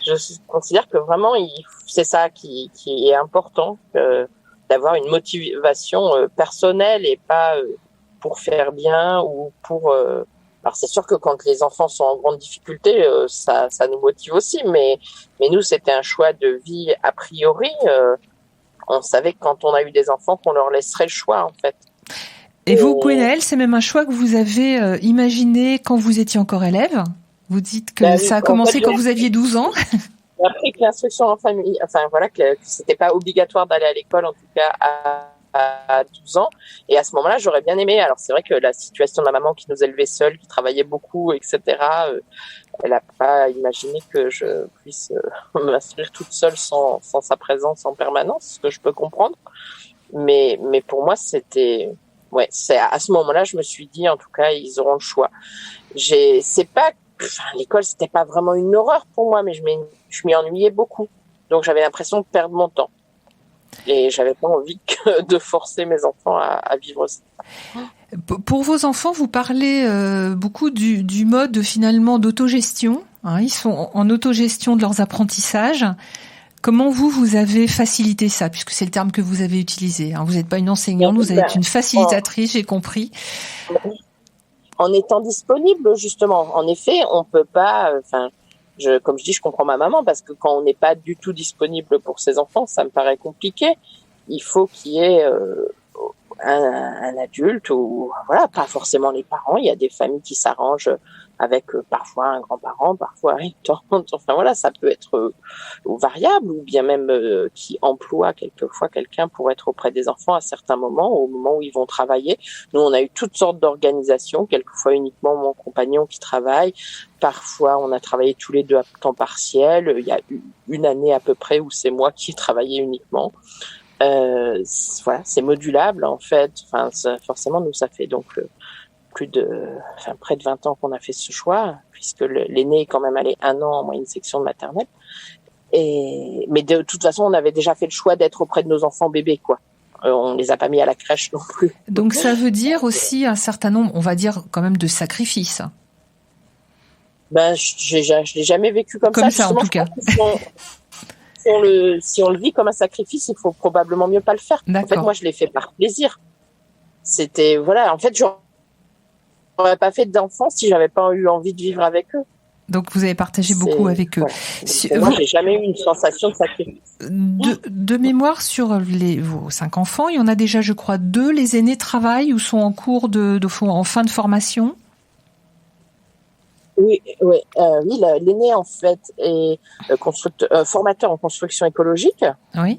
Je considère que vraiment, c'est ça qui est important, d'avoir une motivation personnelle et pas pour faire bien ou pour... Alors c'est sûr que quand les enfants sont en grande difficulté, ça nous motive aussi, mais nous, c'était un choix de vie a priori. On savait que quand on a eu des enfants, qu'on leur laisserait le choix, en fait. Et vous, Gwenaëlle, c'est même un choix que vous avez imaginé quand vous étiez encore élève? Vous dites que ça a commencé quand vous aviez 12 ans? J'ai appris que l'instruction en famille, enfin voilà, que c'était pas obligatoire d'aller à l'école, en tout cas à 12 ans. Et à ce moment-là, j'aurais bien aimé. Alors c'est vrai que la situation de ma maman qui nous élevait seule, qui travaillait beaucoup, etc., elle n'a pas imaginé que je puisse m'instruire toute seule sans sa présence en permanence, ce que je peux comprendre. Mais pour moi, c'est à ce moment-là, je me suis dit, en tout cas, ils auront le choix. L'école, c'était pas vraiment une horreur pour moi, mais je m'y ennuyais beaucoup. Donc, j'avais l'impression de perdre mon temps. Et j'avais pas envie de forcer mes enfants à vivre ça. Pour vos enfants, vous parlez beaucoup du mode finalement d'autogestion. Ils sont en autogestion de leurs apprentissages. Comment vous avez facilité ça, puisque c'est le terme que vous avez utilisé. Vous n'êtes pas une enseignante, vous êtes une facilitatrice, j'ai compris. En étant disponible, justement. En effet, on peut pas... comme je dis, je comprends ma maman, parce que quand on n'est pas du tout disponible pour ses enfants, ça me paraît compliqué. Il faut qu'il y ait un adulte, ou voilà, pas forcément les parents. Il y a des familles qui s'arrangent avec parfois un grand-parent, parfois une tante. Enfin voilà, ça peut être variable, ou bien même qui emploie quelquefois quelqu'un pour être auprès des enfants à certains moments, au moment où ils vont travailler. Nous, on a eu toutes sortes d'organisations, quelquefois uniquement mon compagnon qui travaille. Parfois, on a travaillé tous les deux à temps partiel. Il y a eu une année à peu près où c'est moi qui travaillais uniquement. Voilà, c'est modulable en fait. Forcément, nous, ça fait donc près de 20 ans qu'on a fait ce choix, puisque l'aîné est quand même allé 1 an en moyenne section de maternelle. Mais de toute façon, on avait déjà fait le choix d'être auprès de nos enfants bébés, quoi. On les a pas mis à la crèche non plus. Donc ça veut dire aussi un certain nombre, on va dire quand même, de sacrifices. Je l'ai jamais vécu comme ça. Comme ça, en tout cas. Si on le vit comme un sacrifice, il faut probablement mieux pas le faire. D'accord. En fait, moi, je l'ai fait par plaisir. c'était voilà. En fait, j'aurais pas fait d'enfants si j'avais pas eu envie de vivre avec eux. Donc vous avez partagé beaucoup avec eux. Ouais. Moi, j'ai jamais eu une sensation de sacrifice. De mémoire, sur vos 5 enfants, il y en a déjà, je crois, 2. Les aînés travaillent ou sont en cours en fin de formation. Oui, l'aîné en fait est formateur en construction écologique. Oui.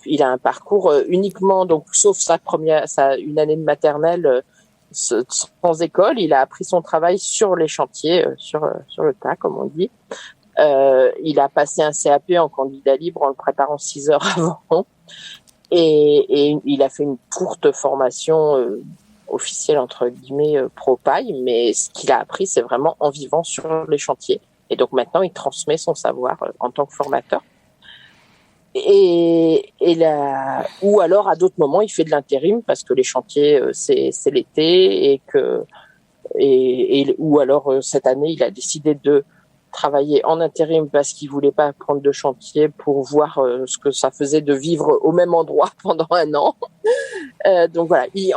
Il a un parcours uniquement, donc sauf une année de maternelle sans école, il a appris son travail sur les chantiers, sur le tas, comme on dit. Il a passé un CAP en candidat libre en le préparant 6 heures avant, et il a fait une courte formation officielle entre guillemets pro-paille, mais ce qu'il a appris, c'est vraiment en vivant sur les chantiers. Et donc maintenant, il transmet son savoir en tant que formateur. Ou alors à d'autres moments il fait de l'intérim parce que les chantiers c'est l'été ou alors cette année il a décidé de travailler en intérim parce qu'il voulait pas prendre de chantier pour voir ce que ça faisait de vivre au même endroit pendant 1 an. Donc voilà, il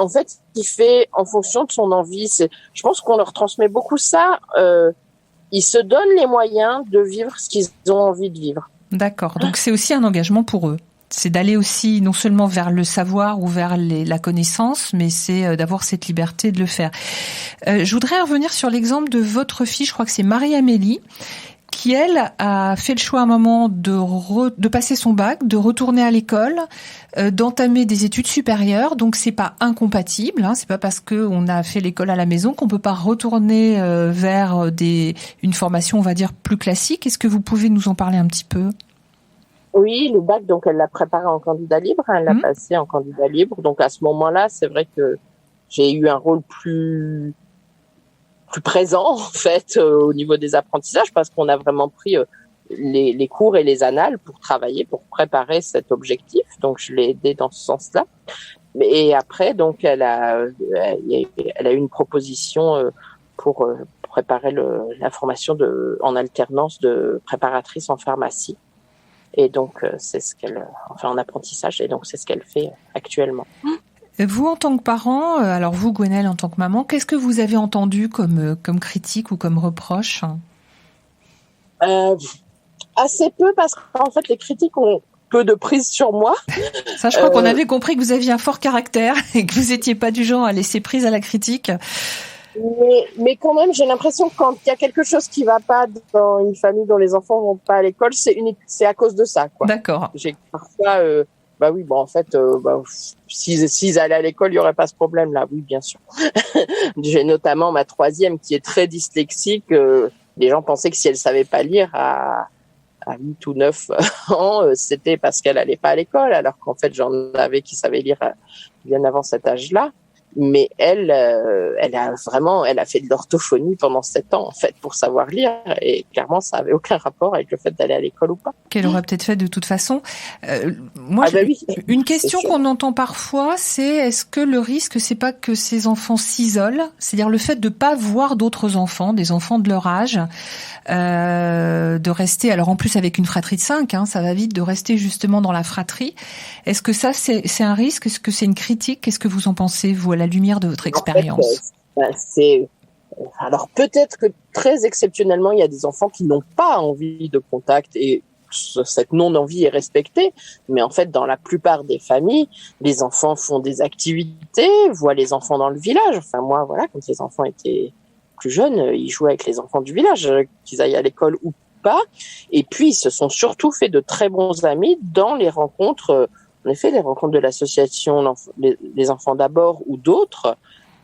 fait en fonction de son envie. Je pense qu'on leur transmet beaucoup ça. Ils se donnent les moyens de vivre ce qu'ils ont envie de vivre. D'accord. Donc c'est aussi un engagement pour eux. C'est d'aller aussi non seulement vers le savoir ou vers la connaissance, mais c'est d'avoir cette liberté de le faire. Je voudrais revenir sur l'exemple de votre fille, je crois que c'est Marie-Amélie, qui elle a fait le choix à un moment de passer son bac, de retourner à l'école, d'entamer des études supérieures. Donc c'est pas incompatible, hein, c'est pas parce que on a fait l'école à la maison qu'on peut pas retourner vers une formation, on va dire, plus classique. Est-ce que vous pouvez nous en parler un petit peu ? Oui, le bac, donc elle l'a préparé en candidat libre, elle l'a passé en candidat libre. Donc à ce moment-là, c'est vrai que j'ai eu un rôle plus présent en fait au niveau des apprentissages parce qu'on a vraiment pris les cours et les annales pour travailler, pour préparer cet objectif. Donc je l'ai aidée dans ce sens-là. Et après, donc elle a eu une proposition pour préparer la formation en alternance de préparatrice en pharmacie. Et donc c'est ce en apprentissage, et donc c'est ce qu'elle fait actuellement. Vous, en tant que parent, alors vous, Gwenaëlle, en tant que maman, qu'est-ce que vous avez entendu comme critique ou comme reproche ? Assez peu, parce qu'en fait, les critiques ont peu de prise sur moi. Ça, je crois qu'on avait compris que vous aviez un fort caractère et que vous n'étiez pas du genre à laisser prise à la critique. Mais quand même, j'ai l'impression que quand il y a quelque chose qui va pas dans une famille dont les enfants vont pas à l'école, c'est à cause de ça, quoi. D'accord. J'ai parfois... en fait, s'ils allaient à l'école, il y aurait pas ce problème-là. Oui, bien sûr. J'ai notamment ma 3e qui est très dyslexique. Les gens pensaient que si elle savait pas lire à 8 ou 9 ans, c'était parce qu'elle allait pas à l'école, alors qu'en fait, j'en avais qui savaient lire bien avant cet âge-là. Mais elle a fait de l'orthophonie pendant 7 ans, en fait, pour savoir lire. Et clairement, ça avait aucun rapport avec le fait d'aller à l'école ou pas. Qu'elle aurait peut-être fait de toute façon. Une question qu'on entend parfois, c'est est-ce que le risque, c'est pas que ces enfants s'isolent? C'est-à-dire le fait de pas voir d'autres enfants, des enfants de leur âge, de rester, alors en plus avec une fratrie de 5, ça va vite, de rester justement dans la fratrie. Est-ce que ça, c'est un risque? Est-ce que c'est une critique? Qu'est-ce que vous en pensez, vous, à la lumière de votre expérience? Alors peut-être que très exceptionnellement, il y a des enfants qui n'ont pas envie de contact et cette non-envie est respectée. Mais en fait, dans la plupart des familles, les enfants font des activités, voient les enfants dans le village. Enfin, moi, voilà, quand les enfants étaient plus jeunes, ils jouaient avec les enfants du village, qu'ils aillent à l'école ou pas. Et puis, ils se sont surtout fait de très bons amis dans les rencontres, en effet, les rencontres de l'association Les Enfants d'abord ou d'autres.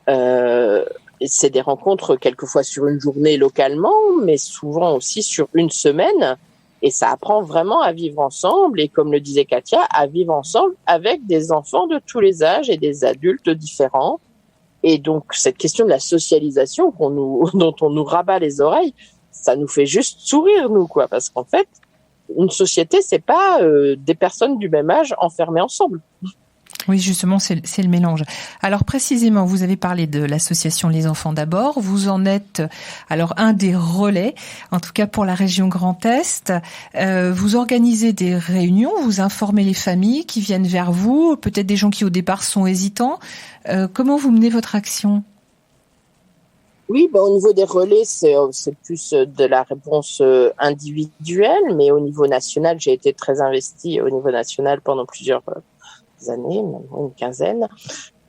C'est des rencontres quelquefois sur une journée localement, mais souvent aussi sur une semaine. Et ça apprend vraiment à vivre ensemble. Et comme le disait Katia, à vivre ensemble avec des enfants de tous les âges et des adultes différents. Et donc, cette question de la socialisation dont on nous rabat les oreilles, ça nous fait juste sourire, nous, quoi. Parce qu'en fait, une société, c'est pas des personnes du même âge enfermées ensemble. Oui, justement, c'est le mélange. Alors précisément, vous avez parlé de l'association Les Enfants d'abord. Vous en êtes alors un des relais, en tout cas pour la région Grand Est. Vous organisez des réunions, vous informez les familles qui viennent vers vous, peut-être des gens qui au départ sont hésitants. Comment vous menez votre action ? Oui, au niveau des relais, c'est plus de la réponse individuelle, mais au niveau national, j'ai été très investie au niveau national pendant plusieurs années, une quinzaine.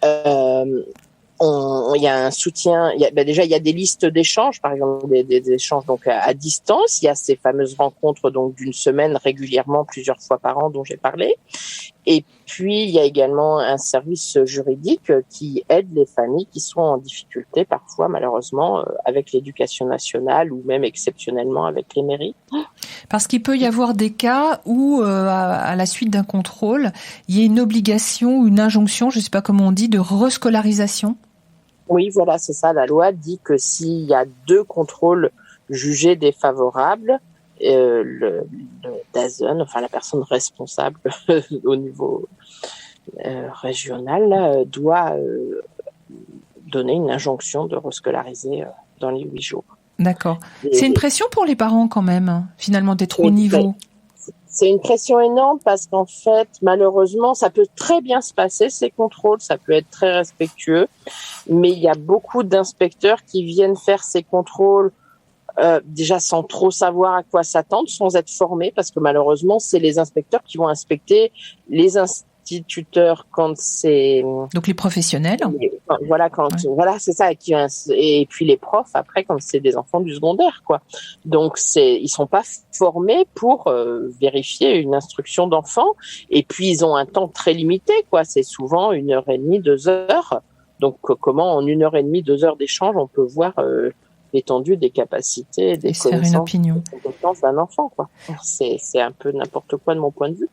Il y a un soutien. Déjà, il y a des listes d'échanges, par exemple des échanges donc à distance. Il y a ces fameuses rencontres donc d'une semaine régulièrement, plusieurs fois par an, dont j'ai parlé. Et puis, il y a également un service juridique qui aide les familles qui sont en difficulté, parfois malheureusement, avec l'éducation nationale ou même exceptionnellement avec les mairies. Parce qu'il peut y avoir des cas où, à la suite d'un contrôle, il y a une obligation ou une injonction, je ne sais pas comment on dit, de rescolarisation. Oui, voilà, c'est ça. La loi dit que s'il y a 2 contrôles jugés défavorables, le DAZN, enfin la personne responsable au niveau régional, doit donner une injonction de rescolariser dans les 8 jours. D'accord. C'est une pression pour les parents quand même, finalement, d'être au niveau. C'est une pression énorme parce qu'en fait, malheureusement, ça peut très bien se passer, ces contrôles, ça peut être très respectueux, mais il y a beaucoup d'inspecteurs qui viennent faire ces contrôles déjà sans trop savoir à quoi s'attendre, sans être formés, parce que malheureusement, c'est les inspecteurs qui vont inspecter les instituteurs quand c'est... Donc les professionnels. Voilà, voilà, c'est ça. Et puis les profs, après, quand c'est des enfants du secondaire, quoi. Donc ils sont pas formés pour vérifier une instruction d'enfant. Et puis ils ont un temps très limité, quoi. C'est souvent 1h30, 2 heures. Donc comment en 1h30, 2 heures d'échange, on peut voir l'étendue des capacités, des connaissances, des compétences d'un enfant, quoi. C'est un peu n'importe quoi de mon point de vue.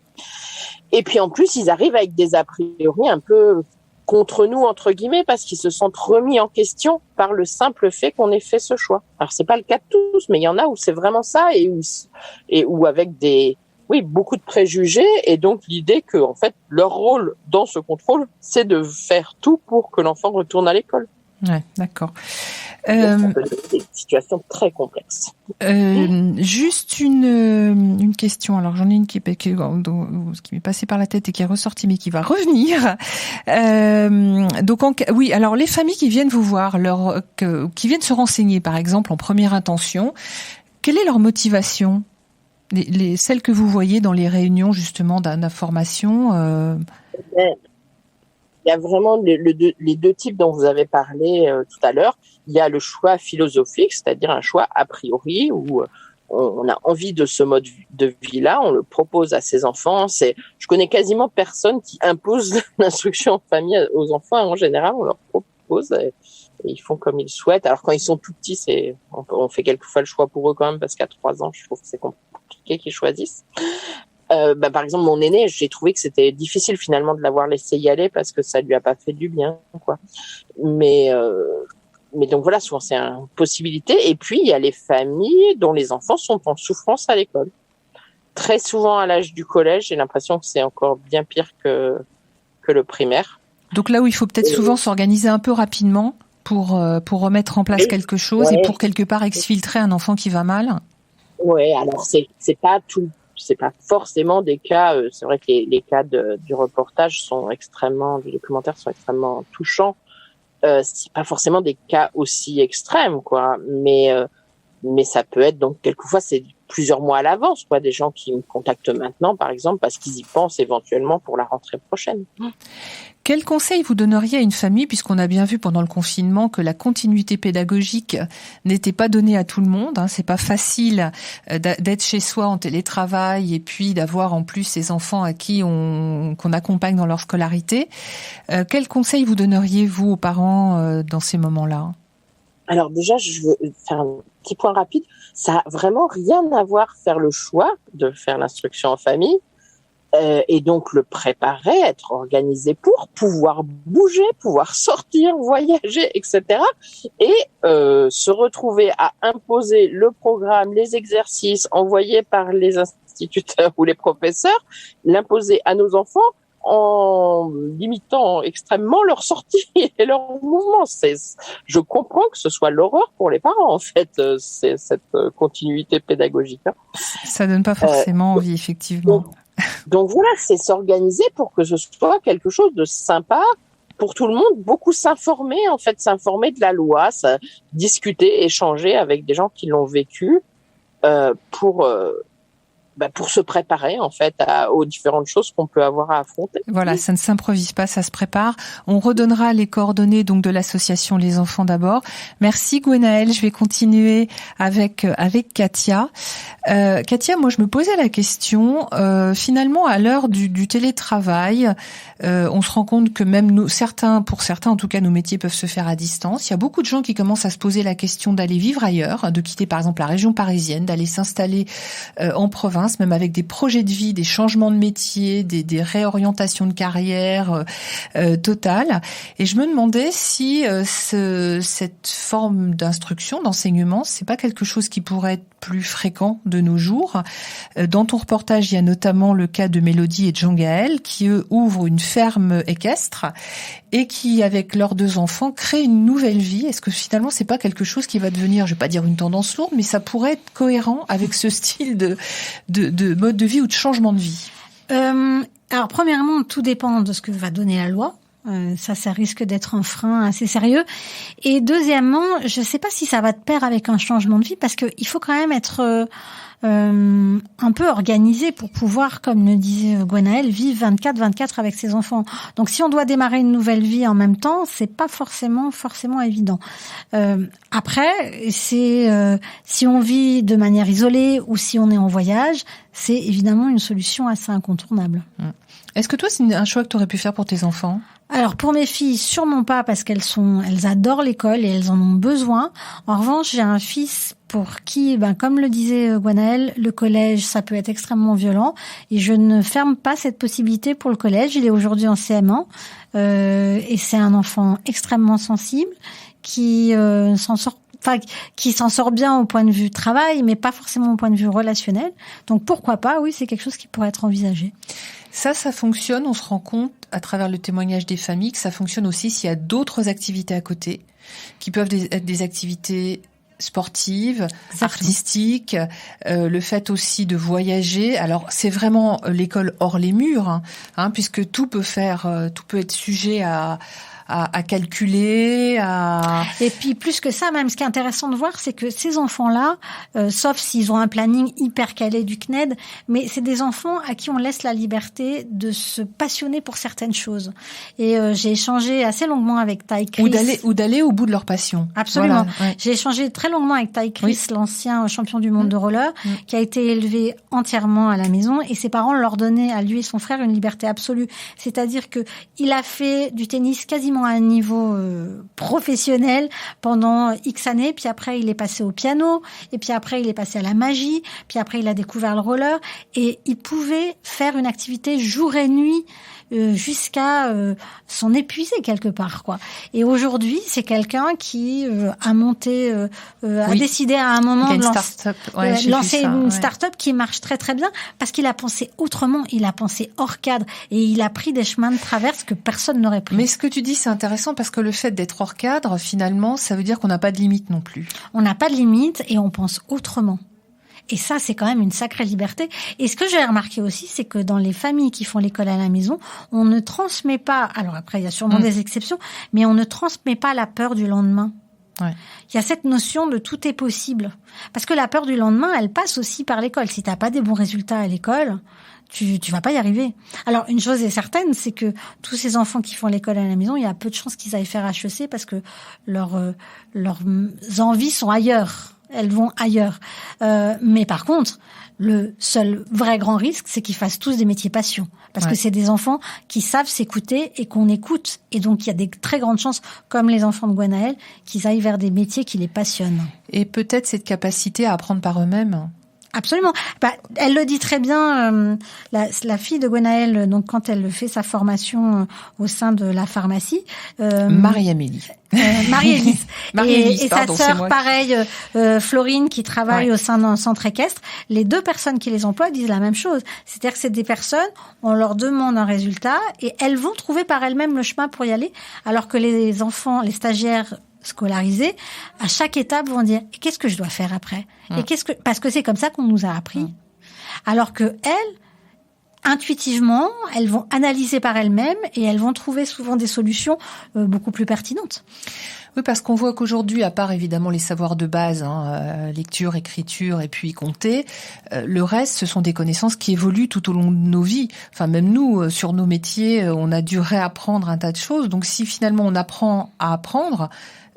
Et puis en plus, ils arrivent avec des a priori un peu contre nous, entre guillemets, parce qu'ils se sentent remis en question par le simple fait qu'on ait fait ce choix. Alors c'est pas le cas de tous, mais il y en a où c'est vraiment ça et où avec beaucoup de préjugés, et donc l'idée que en fait leur rôle dans ce contrôle, c'est de faire tout pour que l'enfant retourne à l'école. Ouais, d'accord. Des situations très complexes. Juste une question. Alors j'en ai une qui m'est passée par la tête et qui est ressortie, mais qui va revenir. Alors les familles qui viennent vous voir, qui viennent se renseigner, par exemple en première intention, quelle est leur motivation, celles que vous voyez dans les réunions justement d'information? Il y a vraiment les 2 types dont vous avez parlé tout à l'heure. Il y a le choix philosophique, c'est-à-dire un choix a priori où on a envie de ce mode de vie-là, on le propose à ses enfants. Je connais quasiment personne qui impose l'instruction en famille aux enfants. En général, on leur propose et ils font comme ils souhaitent. Alors quand ils sont tout petits, on fait quelquefois le choix pour eux quand même, parce qu'à 3 ans, je trouve que c'est compliqué qu'ils choisissent. Par exemple, mon aîné, j'ai trouvé que c'était difficile finalement de l'avoir laissé y aller parce que ça lui a pas fait du bien, quoi. Mais donc voilà, souvent c'est une possibilité. Et puis il y a les familles dont les enfants sont en souffrance à l'école. Très souvent à l'âge du collège, j'ai l'impression que c'est encore bien pire que le primaire. Donc là où il faut peut-être souvent s'organiser un peu rapidement pour remettre en place quelque chose et pour quelque part exfiltrer un enfant qui va mal. Ouais, alors c'est pas forcément des cas. C'est vrai que les cas du reportage du documentaire sont extrêmement touchants. C'est pas forcément des cas aussi extrêmes, quoi. Mais ça peut être, donc quelquefois c'est plusieurs mois à l'avance, quoi. Des gens qui me contactent maintenant, par exemple, parce qu'ils y pensent éventuellement pour la rentrée prochaine. Quel conseil vous donneriez à une famille, puisqu'on a bien vu pendant le confinement que la continuité pédagogique n'était pas donnée à tout le monde, hein. C'est pas facile d'être chez soi en télétravail et puis d'avoir en plus ces enfants à qui qu'on accompagne dans leur scolarité. Quel conseil vous donneriez, vous, aux parents, dans ces moments-là? Alors déjà, je veux faire un petit point rapide. Ça a vraiment rien à voir faire le choix de faire l'instruction en famille. Et donc le préparer, être organisé pour pouvoir bouger, pouvoir sortir, voyager, etc. Et se retrouver à imposer le programme, les exercices envoyés par les instituteurs ou les professeurs, l'imposer à nos enfants en limitant extrêmement leurs sorties et leurs mouvements. Je comprends que ce soit l'horreur pour les parents, en fait, c'est cette continuité pédagogique. Ça donne pas forcément envie, effectivement. Donc voilà, c'est s'organiser pour que ce soit quelque chose de sympa pour tout le monde, beaucoup s'informer de la loi, discuter, échanger avec des gens qui l'ont vécu pour se préparer en fait aux différentes choses qu'on peut avoir à affronter. Voilà, ça ne s'improvise pas, ça se prépare. On redonnera les coordonnées donc de l'association Les Enfants d'abord. Merci Gwenaëlle, je vais continuer avec Katia. Katia, moi je me posais la question, finalement à l'heure du télétravail, on se rend compte que même pour certains en tout cas, nos métiers peuvent se faire à distance. Il y a beaucoup de gens qui commencent à se poser la question d'aller vivre ailleurs, de quitter par exemple la région parisienne, d'aller s'installer en province, même avec des projets de vie, des changements de métier, des réorientations de carrière totales. Et je me demandais si cette forme d'instruction, d'enseignement, c'est pas quelque chose qui pourrait être plus fréquent de nos jours. Dans ton reportage, il y a notamment le cas de Mélodie et de Jean-Gaël qui, eux, ouvrent une ferme équestre et qui, avec leurs 2 enfants, créent une nouvelle vie. Est-ce que finalement, c'est pas quelque chose qui va devenir, je vais pas dire une tendance lourde, mais ça pourrait être cohérent avec ce style de mode de vie ou de changement de vie? Alors, premièrement, tout dépend de ce que va donner la loi. Ça risque d'être un frein assez sérieux. Et deuxièmement, je sais pas si ça va de pair avec un changement de vie, parce que il faut quand même être un peu organisé pour pouvoir, comme le disait Gwenaëlle, vivre 24/24 avec ses enfants. Donc, si on doit démarrer une nouvelle vie en même temps, c'est pas forcément évident. Après, si on vit de manière isolée ou si on est en voyage, c'est évidemment une solution assez incontournable. Est-ce que toi, c'est un choix que tu aurais pu faire pour tes enfants? Alors pour mes filles, sûrement pas, parce elles adorent l'école et elles en ont besoin. En revanche, j'ai un fils pour qui, comme le disait Gwenaëlle, le collège, ça peut être extrêmement violent, et je ne ferme pas cette possibilité pour le collège. Il est aujourd'hui en CM1 et c'est un enfant extrêmement sensible qui s'en sort bien au point de vue travail, mais pas forcément au point de vue relationnel. Donc pourquoi pas, oui, c'est quelque chose qui pourrait être envisagé. Ça fonctionne, on se rend compte à travers le témoignage des familles que ça fonctionne aussi s'il y a d'autres activités à côté, qui peuvent être des activités sportives, artistiques, le fait aussi de voyager. Alors c'est vraiment l'école hors les murs, puisque tout peut être sujet à calculer, Et puis plus que ça, même ce qui est intéressant de voir, c'est que ces enfants-là, sauf s'ils ont un planning hyper calé du CNED, mais c'est des enfants à qui on laisse la liberté de se passionner pour certaines choses. Et j'ai échangé assez longuement avec Ty Chris. Ou d'aller au bout de leur passion. Absolument. Voilà, ouais. J'ai échangé très longuement avec Ty Chris, l'ancien champion du monde de roller, qui a été élevé entièrement à la maison, et ses parents leur donnaient à lui et son frère une liberté absolue. C'est-à-dire que il a fait du tennis quasiment à un niveau professionnel pendant X années, puis après il est passé au piano, et puis après il est passé à la magie, puis après il a découvert le roller, et il pouvait faire une activité jour et nuit jusqu'à s'en épuiser quelque part, quoi. Et aujourd'hui, c'est quelqu'un qui a monté, a décidé à un moment de lancer une start-up qui marche très très bien, parce qu'il a pensé autrement, il a pensé hors cadre, et il a pris des chemins de traverse que personne n'aurait pris. Mais ce que tu dis, c'est intéressant, parce que le fait d'être hors cadre, finalement, ça veut dire qu'on n'a pas de limite non plus. On n'a pas de limite et on pense autrement. Et ça, c'est quand même une sacrée liberté. Et ce que j'ai remarqué aussi, c'est que dans les familles qui font l'école à la maison, on ne transmet pas, alors après, il y a sûrement des exceptions, mais on ne transmet pas la peur du lendemain. Ouais. Il y a cette notion de tout est possible. Parce que la peur du lendemain, elle passe aussi par l'école. Si t'as pas des bons résultats à l'école, tu vas pas y arriver. Alors, une chose est certaine, c'est que tous ces enfants qui font l'école à la maison, il y a peu de chances qu'ils aillent faire HEC parce que leurs envies sont ailleurs. Elles vont ailleurs. Mais par contre, le seul vrai grand risque, c'est qu'ils fassent tous des métiers passion. Parce que c'est des enfants qui savent s'écouter et qu'on écoute. Et donc, il y a des très grandes chances, comme les enfants de Gwenaëlle, qu'ils aillent vers des métiers qui les passionnent. Et peut-être cette capacité à apprendre par eux-mêmes, Absolument. Elle le dit très bien, la fille de Gwenaëlle, donc quand elle fait sa formation au sein de la pharmacie. Marie-Amélie. Marie-Élise. Marie-Élise, et pardon, sa sœur, pareil, Florine, qui travaille au sein d'un centre équestre. Les deux personnes qui les emploient disent la même chose. C'est-à-dire que c'est des personnes, on leur demande un résultat et elles vont trouver par elles-mêmes le chemin pour y aller, alors que les enfants, les stagiaires scolarisés, à chaque étape vont dire qu'est-ce que je dois faire après et parce que c'est comme ça qu'on nous a appris. Alors que elles, intuitivement, elles vont analyser par elles-mêmes et elles vont trouver souvent des solutions beaucoup plus pertinentes. Oui, parce qu'on voit qu'aujourd'hui, à part évidemment les savoirs de base, lecture, écriture et puis compter, le reste, ce sont des connaissances qui évoluent tout au long de nos vies. Enfin, même nous, sur nos métiers, on a dû réapprendre un tas de choses. Donc, si finalement on apprend à apprendre,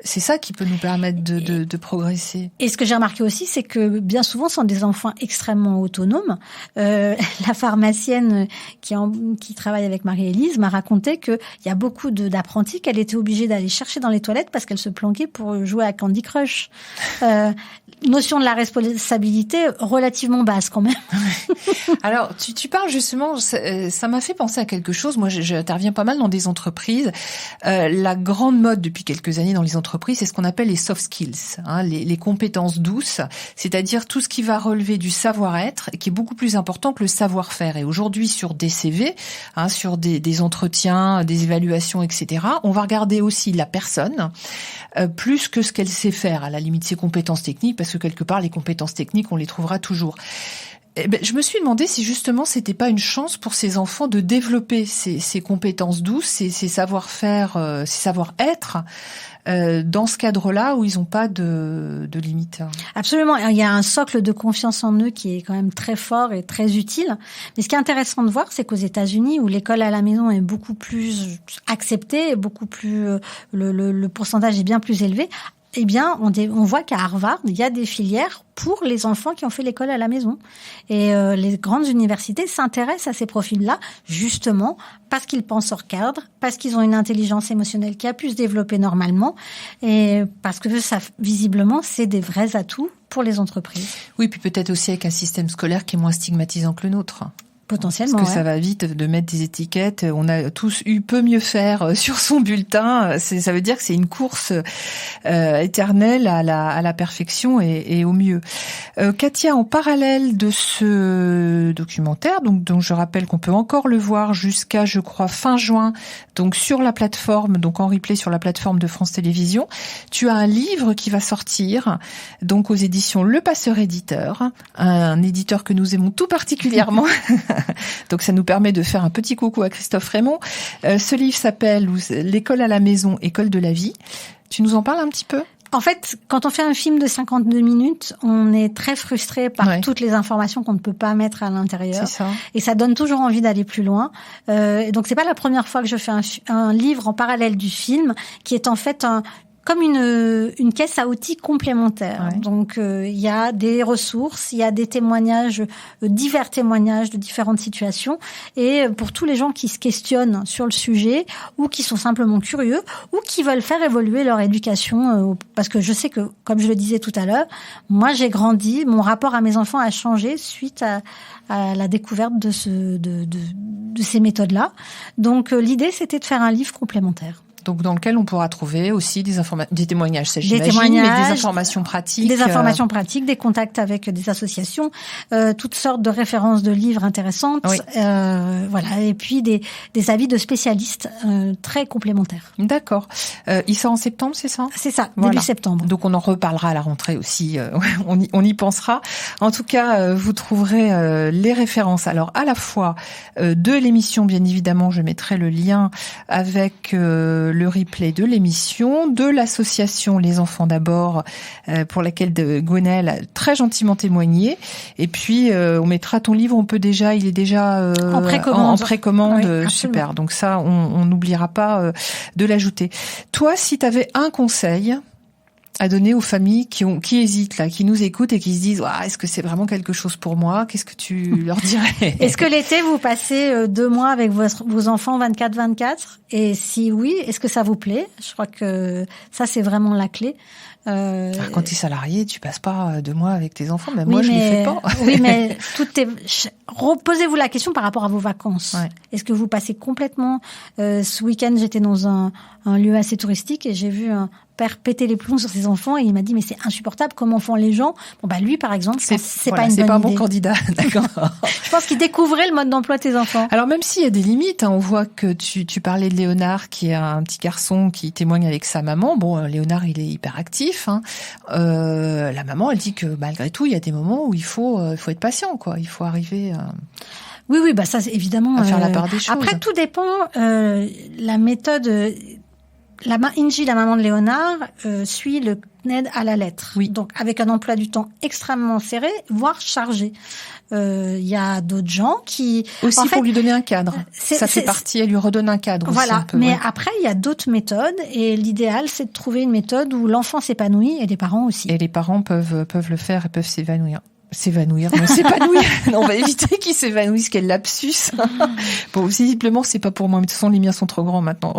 c'est ça qui peut nous permettre de progresser. Et ce que j'ai remarqué aussi, c'est que bien souvent, ce sont des enfants extrêmement autonomes. La pharmacienne qui travaille avec Marie-Élise m'a raconté qu'il y a beaucoup d'apprentis qu'elle était obligée d'aller chercher dans les toilettes parce qu'elle se planquait pour jouer à Candy Crush. Notion de la responsabilité relativement basse quand même. Alors, tu parles justement, ça m'a fait penser à quelque chose. Moi, j'interviens pas mal dans des entreprises. La grande mode depuis quelques années dans les entreprises, c'est ce qu'on appelle les soft skills, les compétences douces, c'est-à-dire tout ce qui va relever du savoir-être, qui est beaucoup plus important que le savoir-faire. Et aujourd'hui, sur des CV, sur des entretiens, des évaluations, etc., on va regarder aussi la personne, plus que ce qu'elle sait faire, à la limite ses compétences techniques, parce que quelque part, les compétences techniques, on les trouvera toujours. Je me suis demandé si justement c'était pas une chance pour ces enfants de développer ces compétences douces, ces savoir-faire, ces savoir-être, dans ce cadre-là où ils n'ont pas de limite. Absolument. Il y a un socle de confiance en eux qui est quand même très fort et très utile. Mais ce qui est intéressant de voir, c'est qu'aux États-Unis, où l'école à la maison est beaucoup plus acceptée, beaucoup plus, le pourcentage est bien plus élevé, eh bien, on voit qu'à Harvard, il y a des filières pour les enfants qui ont fait l'école à la maison. Et les grandes universités s'intéressent à ces profils-là, justement, parce qu'ils pensent hors cadre, parce qu'ils ont une intelligence émotionnelle qui a pu se développer normalement, et parce que ça, visiblement, c'est des vrais atouts pour les entreprises. Oui, puis peut-être aussi avec un système scolaire qui est moins stigmatisant que le nôtre. Potentiellement, parce que ça va vite de mettre des étiquettes. On a tous eu peut mieux faire sur son bulletin. Ça veut dire que c'est une course éternelle à la perfection et au mieux. Katia, en parallèle de ce documentaire, donc je rappelle qu'on peut encore le voir jusqu'à, je crois, fin juin, donc sur la plateforme, donc en replay sur la plateforme de France Télévisions, tu as un livre qui va sortir, donc aux éditions Le Passeur Éditeur, un éditeur que nous aimons tout particulièrement. Donc ça nous permet de faire un petit coucou à Christophe Raymond. Ce livre s'appelle L'école à la maison, école de la vie. Tu nous en parles un petit peu ? En fait, quand on fait un film de 52 minutes, on est très frustré par toutes les informations qu'on ne peut pas mettre à l'intérieur. C'est ça. Et ça donne toujours envie d'aller plus loin. Donc c'est pas la première fois que je fais un livre en parallèle du film, qui est en fait comme une caisse à outils complémentaire. Ouais. Donc il y a des ressources, il y a des témoignages, divers témoignages de différentes situations, et pour tous les gens qui se questionnent sur le sujet ou qui sont simplement curieux ou qui veulent faire évoluer leur éducation, parce que je sais que, comme je le disais tout à l'heure, moi j'ai grandi, mon rapport à mes enfants a changé suite à la découverte de ces méthodes-là. Donc l'idée c'était de faire un livre complémentaire. Donc dans lequel on pourra trouver aussi des témoignages, ça j'imagine, mais des informations pratiques. Des informations pratiques, des contacts avec des associations, toutes sortes de références de livres intéressantes, oui. Voilà, et puis des avis de spécialistes très complémentaires. D'accord. Il sort en septembre, c'est ça ? C'est ça, voilà. Début septembre. Donc on en reparlera à la rentrée aussi, on y pensera. En tout cas, vous trouverez les références. Alors à la fois de l'émission, bien évidemment, je mettrai le lien avec le replay de l'émission, de l'association Les Enfants d'abord, pour laquelle Gwenaëlle a très gentiment témoigné. Et puis, on mettra ton livre, il est déjà en précommande. En précommande, oui, super. Donc ça, on n'oubliera pas de l'ajouter. Toi, si tu avais un conseil à donner aux familles qui hésitent là, qui nous écoutent et qui se disent est-ce que c'est vraiment quelque chose pour moi? Qu'est-ce que tu leur dirais? Est-ce que l'été vous passez 2 mois avec vos enfants 24/24? Et si oui, est-ce que ça vous plaît? Je crois que ça c'est vraiment la clé. Quand tu es salarié, tu passes pas 2 mois avec tes enfants. Mais moi, je les fais pas. Oui, mais reposez-vous la question par rapport à vos vacances. Ouais. Est-ce que vous passez complètement ce week-end, j'étais dans un lieu assez touristique et j'ai vu un père péter les plombs sur ses enfants et il m'a dit mais c'est insupportable, comment font les gens? Lui par exemple, c'est pas une bonne idée. C'est pas un bon candidat, d'accord. Je pense qu'il découvrait le mode d'emploi de tes enfants. Alors même s'il y a des limites, on voit que tu parlais de Léonard qui est un petit garçon qui témoigne avec sa maman. Bon, Léonard il est hyper actif. La maman elle dit que malgré tout il y a des moments où il faut être patient quoi. Il faut arriver. Oui, ça c'est évidemment à faire la part des choses. Après tout dépend la méthode. Inji, la maman de Léonard, suit le CNED à la lettre. Oui. Donc, avec un emploi du temps extrêmement serré, voire chargé. Il y a d'autres gens qui... Aussi pour lui donner un cadre. Ça fait partie, elle lui redonne un cadre aussi un peu. Mais après, il y a d'autres méthodes et l'idéal, c'est de trouver une méthode où l'enfant s'épanouit et les parents aussi. Et les parents peuvent le faire et peuvent s'épanouir. S'épanouir. Non, on va éviter qu'ils s'évanouissent, quel lapsus. Bon, visiblement, c'est pas pour moi, mais de toute façon, les miens sont trop grands maintenant.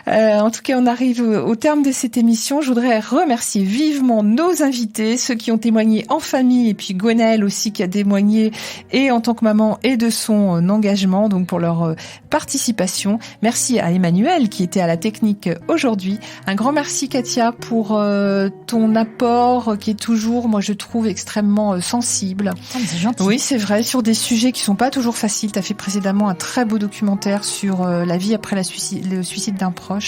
En tout cas, on arrive au terme de cette émission. Je voudrais remercier vivement nos invités, ceux qui ont témoigné en famille, et puis Gwenaëlle aussi qui a témoigné et en tant que maman et de son engagement, donc pour leur participation. Merci à Emmanuel qui était à la technique aujourd'hui. Un grand merci Katia pour ton apport qui est toujours, moi je trouve, extrêmement sensible. C'est gentil. Oui, c'est vrai, sur des sujets qui sont pas toujours faciles. Tu as fait précédemment un très beau documentaire sur la vie après le suicide d'un proche.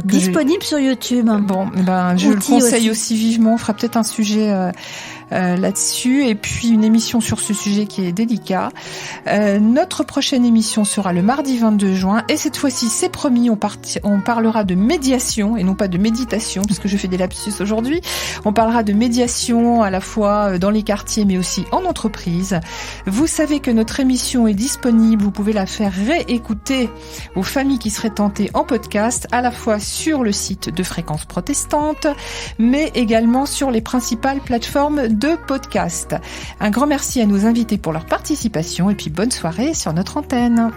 Disponible sur YouTube. Bon, je le conseille aussi vivement. On fera peut-être un sujet là-dessus et puis une émission sur ce sujet qui est délicat. Notre prochaine émission sera le mardi 22 juin et cette fois-ci, c'est promis, on parlera de médiation et non pas de méditation parce que je fais des lapsus aujourd'hui. On parlera de médiation à la fois dans les quartiers mais aussi en entreprise. Vous savez que notre émission est disponible, vous pouvez la faire réécouter aux familles qui seraient tentées en podcast, à la fois sur le site de Fréquence Protestante mais également sur les principales plateformes de podcast. Un grand merci à nos invités pour leur participation et puis bonne soirée sur notre antenne.